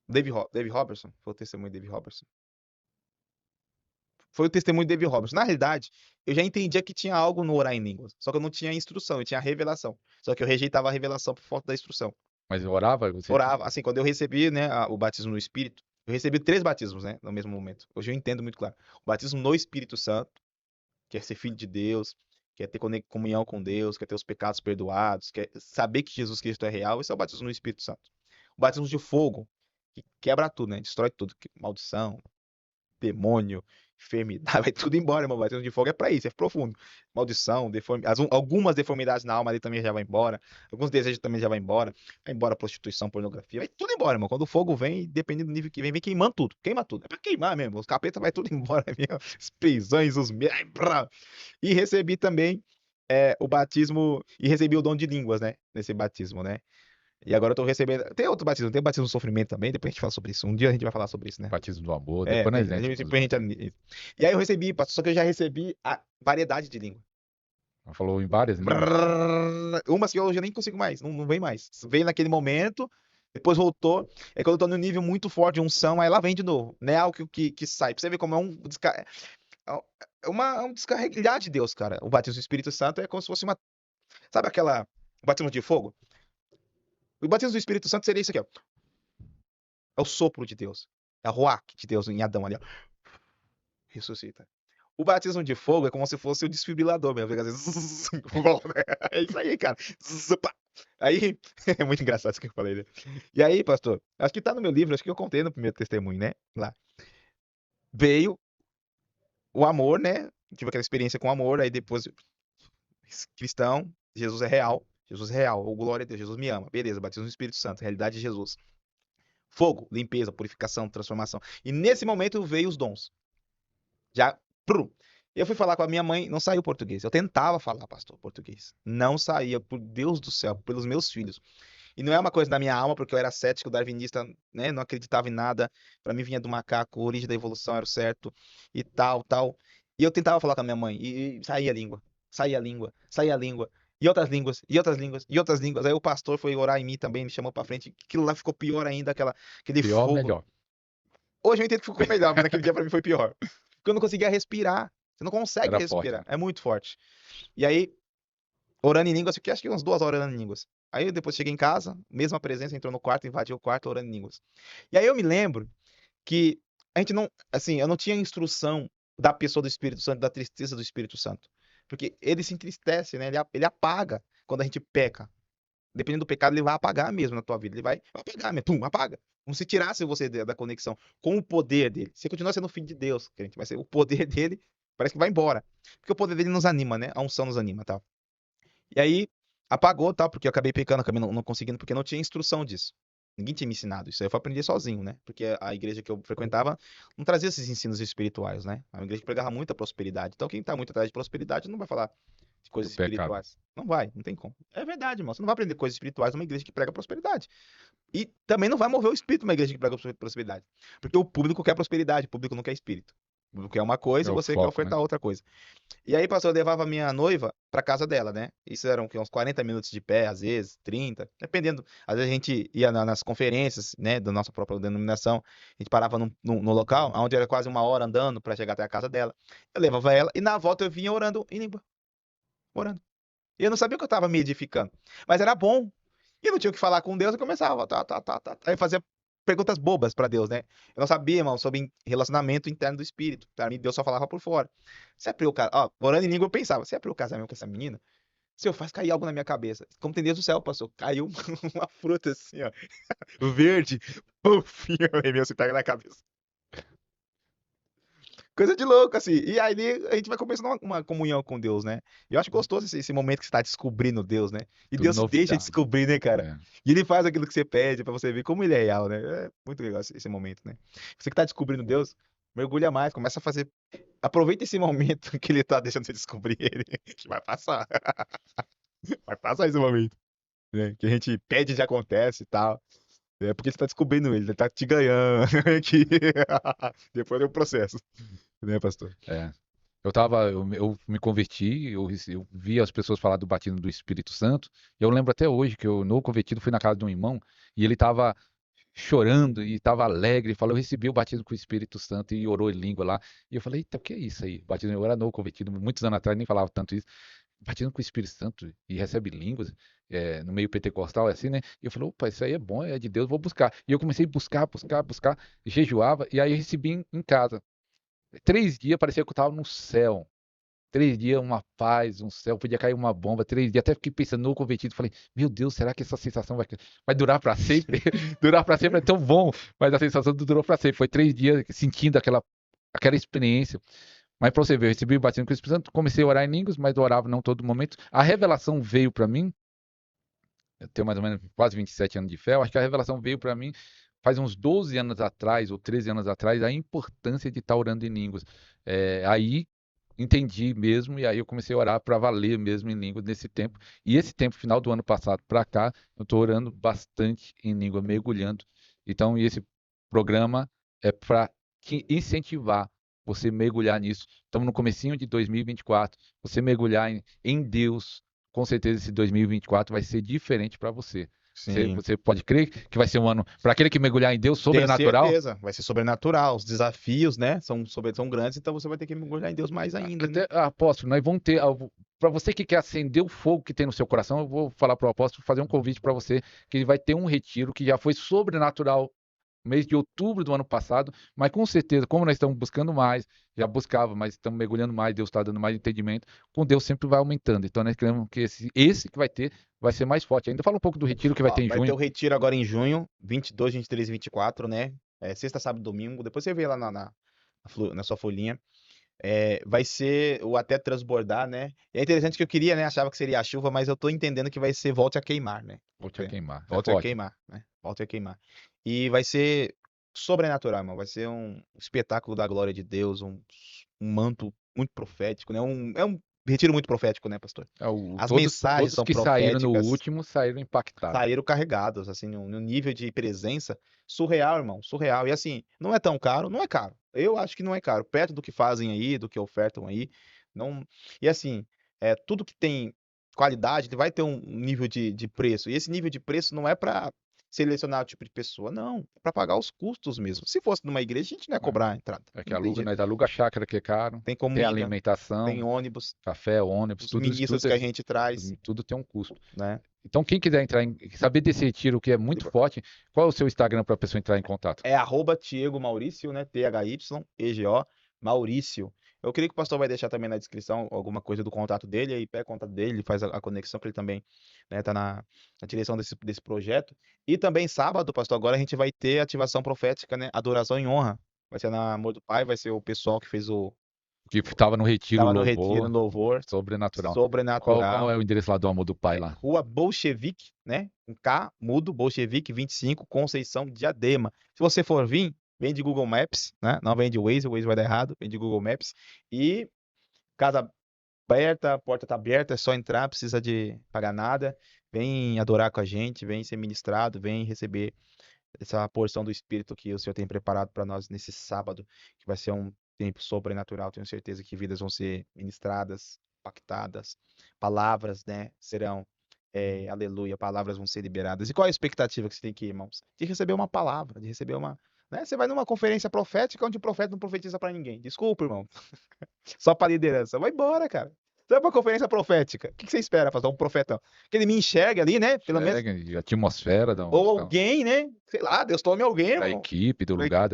Dave Robertson. Foi o testemunho de Dave Robertson. Foi o testemunho de Dave Robertson. Na realidade, eu já entendia que tinha algo no orar em línguas. Só que eu não tinha instrução, eu tinha revelação. Só que eu rejeitava a revelação por falta da instrução. Mas eu orava? Orava. Assim, quando eu recebi, né, o batismo no Espírito, eu recebi 3 batismos, né, no mesmo momento. Hoje eu entendo muito claro. O batismo no Espírito Santo, que é ser filho de Deus, quer ter comunhão com Deus, quer ter os pecados perdoados, quer saber que Jesus Cristo é real. Esse é o batismo no Espírito Santo. O batismo de fogo, que quebra tudo, né? Destrói tudo. Maldição, demônio, enfermidade, vai tudo embora, irmão. O batismo de fogo é pra isso, é profundo. Maldição, algumas deformidades na alma ali também já vai embora. Alguns desejos também já vai embora. Vai embora prostituição, pornografia, vai tudo embora, irmão. Quando o fogo vem, dependendo do nível que vem, vem queimando tudo. Queima tudo. É pra queimar mesmo. Os capetas vai tudo embora mesmo. As prisões, os medos. E recebi também o batismo, e recebi o dom de línguas, né? Nesse batismo, né? E agora eu tô recebendo. Tem outro batismo, tem o batismo do sofrimento também. Depois a gente fala sobre isso. Um dia a gente vai falar sobre isso, né? Batismo do amor, depois nós depois a gente. E aí eu recebi, pastor, só que eu já recebi a variedade de língua. Falou em várias línguas. Umas que eu já nem consigo mais, não vem mais. Veio naquele momento, depois voltou. É quando eu tô num nível muito forte de unção, aí ela vem de novo. Não é algo que sai. Pra você ver como é um descarregar de Deus, cara. O batismo do Espírito Santo é como se fosse uma. Sabe aquela. O batismo de fogo? O batismo do Espírito Santo seria isso aqui, ó. É o sopro de Deus. É a ruach de Deus em Adão ali, ó. Ressuscita. O batismo de fogo é como se fosse o desfibrilador mesmo. É isso aí, cara. Aí, é muito engraçado isso que eu falei, né? E aí, pastor, acho que tá no meu livro, acho que eu contei no primeiro testemunho, né? Lá. Veio o amor, né? Tive aquela experiência com o amor, aí depois cristão, Jesus é real. Jesus é real. Ou glória a Deus, Jesus me ama. Beleza, batismo no Espírito Santo, realidade de Jesus. Fogo, limpeza, purificação, transformação. E nesse momento veio os dons. Já, prum. Eu fui falar com a minha mãe, não saiu português. Eu tentava falar, pastor, português. Não saía, por Deus do céu, pelos meus filhos. E não é uma coisa da minha alma, porque eu era cético, darwinista, né? Não acreditava em nada. Pra mim vinha do macaco, a origem da evolução era o certo e tal, tal. E eu tentava falar com a minha mãe e saía a língua, saía a língua, saía a língua. E outras línguas, e outras línguas, e outras línguas. Aí o pastor foi orar em mim também, me chamou pra frente. Aquilo lá ficou pior ainda, aquele Pior, fogo. melhor. Hoje eu entendo que ficou melhor, mas naquele dia pra mim foi pior. Porque eu não conseguia respirar. Você não consegue Era forte, respirar. né? É muito forte. E aí, orando em línguas, fiquei acho que umas 2 horas orando em línguas. Aí depois cheguei em casa, mesma presença, entrou no quarto, invadiu o quarto orando em línguas. E aí eu me lembro que a gente não, assim, eu não tinha instrução da pessoa do Espírito Santo, da tristeza do Espírito Santo. Porque ele se entristece, né? Ele apaga quando a gente peca. Dependendo do pecado, ele vai apagar mesmo na tua vida. Ele vai apagar mesmo, pum, apaga. Como se tirasse você da conexão com o poder dele. Você continua sendo filho de Deus, crente, mas o poder dele parece que vai embora. Porque o poder dele nos anima, né? A unção nos anima, tal. E aí apagou, tal, porque eu acabei pecando, acabei não conseguindo, porque não tinha instrução disso. Ninguém tinha me ensinado. Isso aí eu fui aprender sozinho, né? Porque a igreja que eu frequentava não trazia esses ensinos espirituais, né? É uma igreja que pregava muita prosperidade. Então quem tá muito atrás de prosperidade não vai falar de Do coisas pecado. espirituais. Não vai, não tem como. É verdade, irmão. Você não vai aprender coisas espirituais numa igreja que prega prosperidade. E também não vai mover o espírito numa igreja que prega prosperidade. Porque o público quer prosperidade, o público não quer espírito. O público quer uma coisa É e o você quer foco, né? ofertar outra coisa. E aí, pastor, eu levava a minha noiva pra casa dela, né? Isso eram o quê? Uns 40 minutos de pé, às vezes, 30, dependendo. Às vezes a gente ia nas conferências, né, da nossa própria denominação, a gente parava no local, onde era quase 1 hora andando pra chegar até a casa dela. Eu levava ela e na volta eu vinha orando em língua, orando. E eu não sabia que eu tava me edificando, mas era bom. E eu não tinha o que falar com Deus, eu começava, tá. Aí eu fazia perguntas bobas pra Deus, né? Eu não sabia, irmão, sobre relacionamento interno do espírito. Pra mim, Deus só falava por fora. Se é pra eu, ó, orando em língua, eu pensava, se é pra eu casar mesmo com essa menina, se eu faz cair algo na minha cabeça. Como tem Deus do céu, pastor, caiu uma fruta assim, ó, verde, puf, meu, se pega na cabeça. Coisa de louco, assim. E aí a gente vai começando uma comunhão com Deus, né? E eu acho gostoso esse momento que você tá descobrindo Deus, né? E Tudo Deus te deixa novidade. descobrir, né, cara? É. E ele faz aquilo que você pede pra você ver como ele é real, né? É muito legal esse momento, né? Você que tá descobrindo Deus, mergulha mais, começa a fazer. Aproveita esse momento que ele tá deixando você descobrir ele, que vai passar. Vai passar esse momento, né? Que a gente pede e já acontece e tal. É porque você tá descobrindo ele tá te ganhando aqui. Depois é o processo, né, pastor? É. Eu me converti, eu vi as pessoas falar do batismo do Espírito Santo. E eu lembro até hoje que eu, no convertido, fui na casa de um irmão e ele estava chorando e estava alegre. Falou, eu recebi o batismo com o Espírito Santo e orou em língua lá. E eu falei, eita, o que é isso aí? Batismo, eu era novo convertido, muitos anos atrás, nem falava tanto isso. Batismo com o Espírito Santo e recebe línguas, no meio pentecostal, é assim, né? E eu falei, opa, isso aí é bom, é de Deus, vou buscar. E eu comecei a buscar, jejuava, e aí eu recebi em casa. 3 dias parecia que eu estava no céu. 3 dias, uma paz, um céu, podia cair uma bomba. 3 dias, até fiquei pensando no convertido. Falei, meu Deus, será que essa sensação vai durar para sempre? Durar para sempre é tão bom, mas a sensação não durou para sempre. Foi 3 dias sentindo aquela experiência. Mas para você ver, eu recebi o batismo com o Espírito Santo, comecei a orar em línguas, mas eu orava não todo momento. A revelação veio para mim, eu tenho mais ou menos quase 27 anos de fé, eu acho que a revelação veio para mim faz uns 12 anos atrás, ou 13 anos atrás, a importância de estar orando em línguas. Aí entendi mesmo, e aí eu comecei a orar para valer mesmo em língua nesse tempo. E esse tempo, final do ano passado para cá, eu estou orando bastante em língua, mergulhando. Então, esse programa é para incentivar você mergulhar nisso. Estamos no comecinho de 2024, você mergulhar em Deus, com certeza esse 2024 vai ser diferente para você. Sim. Você pode crer que vai ser um ano, para aquele que mergulhar em Deus, Tenho sobrenatural? certeza, vai ser sobrenatural. Os desafios, né, são grandes, então você vai ter que mergulhar em Deus mais ainda, né? Até, apóstolo, nós vamos ter. Para você que quer acender o fogo que tem no seu coração, eu vou falar para o apóstolo fazer um convite para você, que ele vai ter um retiro que já foi sobrenatural mês de outubro do ano passado, mas com certeza, como nós estamos buscando mais, já buscava, mas estamos mergulhando mais, Deus está dando mais entendimento, com Deus sempre vai aumentando. Então nós queremos que esse que vai ter vai ser mais forte. Ainda fala um pouco do retiro que vai Ó, ter em vai ter junho. o retiro agora em junho, 22, 23 e 24, né? Sexta, sábado e domingo. Depois você vê lá na sua folhinha. Vai ser o até transbordar, né? E é interessante que eu queria, né? Achava que seria a chuva, mas eu tô entendendo que vai ser volte a queimar, né? Vou te queimar. É Volte a forte. queimar, né? Volte a queimar. E vai ser sobrenatural, irmão. Vai ser um espetáculo da glória de Deus, um manto muito profético, né? É um retiro muito profético, né, pastor? As mensagens Todos são que saíram no proféticas, último saíram impactados. saíram carregados, assim, num nível de presença surreal, irmão, surreal. E assim, não é tão caro, não é caro. Eu acho que não é caro, perto do que fazem aí, do que ofertam aí, não. E assim, tudo que tem qualidade vai ter um nível de preço. E esse nível de preço não é para selecionar o tipo de pessoa, não, é para pagar os custos mesmo. Se fosse numa igreja, a gente não ia cobrar a entrada. É que Não tem aluga, jeito. nós aluga a chácara que é caro, Tem tem comida, tem alimentação, ônibus, café, ônibus, os tudo isso ministros que a gente traz, tudo tem um custo. né? Então, quem quiser saber desse retiro que é muito forte, qual é o seu Instagram para a pessoa entrar em contato? É arroba Thiego Maurício, né? THYEGO Maurício. Eu creio que o pastor vai deixar também na descrição alguma coisa do contato dele, aí pega o contato dele, ele faz a conexão, que ele também, né, tá na direção desse projeto. E também sábado, pastor, agora a gente vai ter ativação profética, né? Adoração em honra. Vai ser na Amor do Pai, vai ser o pessoal que fez Que estava no retiro tava no retiro, louvor, no louvor, sobrenatural. Qual sobrenatural. é o endereço lá do Amor do Pai lá? Rua Bolchevique, né? Um K, mudo, Bolchevique 25, Conceição, Diadema. Se você for vir, vem de Google Maps, né? Não vem de Waze, o Waze vai dar errado, vem de Google Maps. E casa aberta, a porta tá aberta, é só entrar, não precisa de pagar nada. Vem adorar com a gente, vem ser ministrado, vem receber essa porção do Espírito que o Senhor tem preparado para nós nesse sábado, que vai ser um tempo sobrenatural. Tenho certeza que vidas vão ser ministradas, impactadas, palavras, né, serão, aleluia, palavras vão ser liberadas. E qual é a expectativa que você tem aqui, irmãos? De receber uma palavra, de receber uma. Né? Você vai numa conferência profética onde o profeta não profetiza para ninguém. Desculpa, irmão. Só para liderança. Vai embora, cara. Você vai pra conferência profética. O que você espera, pastor? Um profetão. Que ele me enxergue ali, né? Pelo menos. Segue a atmosfera Ou alguém, né? Sei lá, Deus tome alguém, da irmão. equipe, do lugar,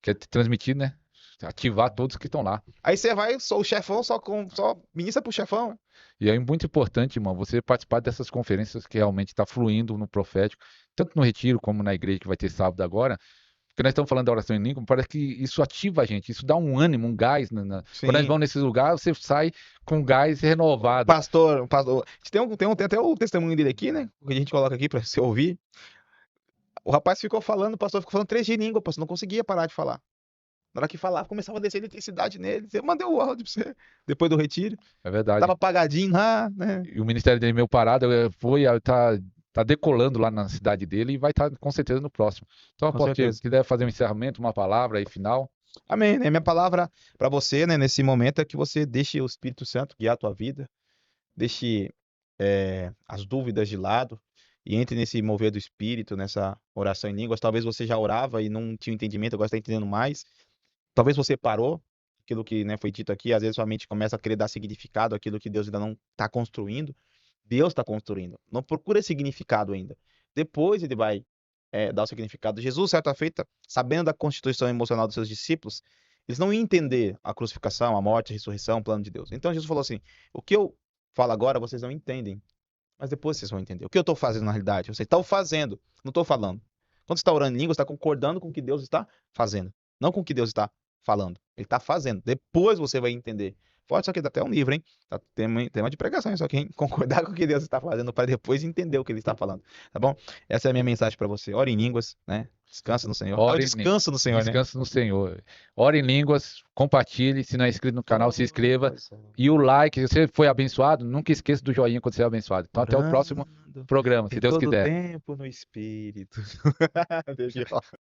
quer transmitir, né? Ativar todos que estão lá. Aí você vai, sou o chefão, só ministra pro chefão. Né? E é muito importante, irmão, você participar dessas conferências que realmente está fluindo no profético, tanto no retiro como na igreja que vai ter sábado agora. Porque nós estamos falando da oração em língua, parece que isso ativa a gente, isso dá um ânimo, um gás. Quando nós Sim. vamos nesses lugares, você sai com gás renovado. Pastor. Tem até o testemunho dele aqui, né? Que a gente coloca aqui pra você ouvir. O rapaz ficou falando, o pastor ficou falando 3 de língua, o pastor não conseguia parar de falar. Na hora que falava, começava a descer eletricidade nele. Eu mandei o áudio pra você, depois do retiro. É verdade. Tava apagadinho lá, né? E o ministério dele, meio parado, tá decolando lá na cidade dele e vai estar com certeza no próximo. Então, Com apóstolo, certeza. se quiser fazer um encerramento, uma palavra aí final. Amém, né? Minha palavra para você, né, nesse momento é que você deixe o Espírito Santo guiar a tua vida, deixe as dúvidas de lado e entre nesse mover do Espírito, nessa oração em línguas. Talvez você já orava e não tinha entendimento, agora está entendendo mais. Talvez você parou, aquilo que, né, foi dito aqui, às vezes sua mente começa a querer dar significado àquilo que Deus ainda não está construindo. Deus está construindo. Não procura significado ainda. Depois ele vai dar o significado. Jesus, certa feita, sabendo da constituição emocional dos seus discípulos, eles não iam entender a crucificação, a morte, a ressurreição, o plano de Deus. Então Jesus falou assim: o que eu falo agora vocês não entendem, mas depois vocês vão entender. O que eu estou fazendo na realidade? Vocês estão fazendo, não estou falando. Quando você está orando em língua, você está concordando com o que Deus está fazendo, não com o que Deus está falando. Ele está fazendo. Depois você vai entender. Forte, isso aqui dá até um livro, hein? Tá, tema de pregação, isso aqui, hein? Concordar com o que Deus está fazendo para depois entender o que ele está falando, tá bom? Essa é a minha mensagem para você. Ore em línguas, né? Descansa no Senhor. É o descanso no Senhor, né? Descansa no Senhor. Ore em línguas, compartilhe. Se não é inscrito no canal, se inscreva. E o like, se você foi abençoado, nunca esqueça do joinha quando você é abençoado. Então, até o próximo programa, se Deus todo quiser. tempo no Espírito. Deixa eu falar.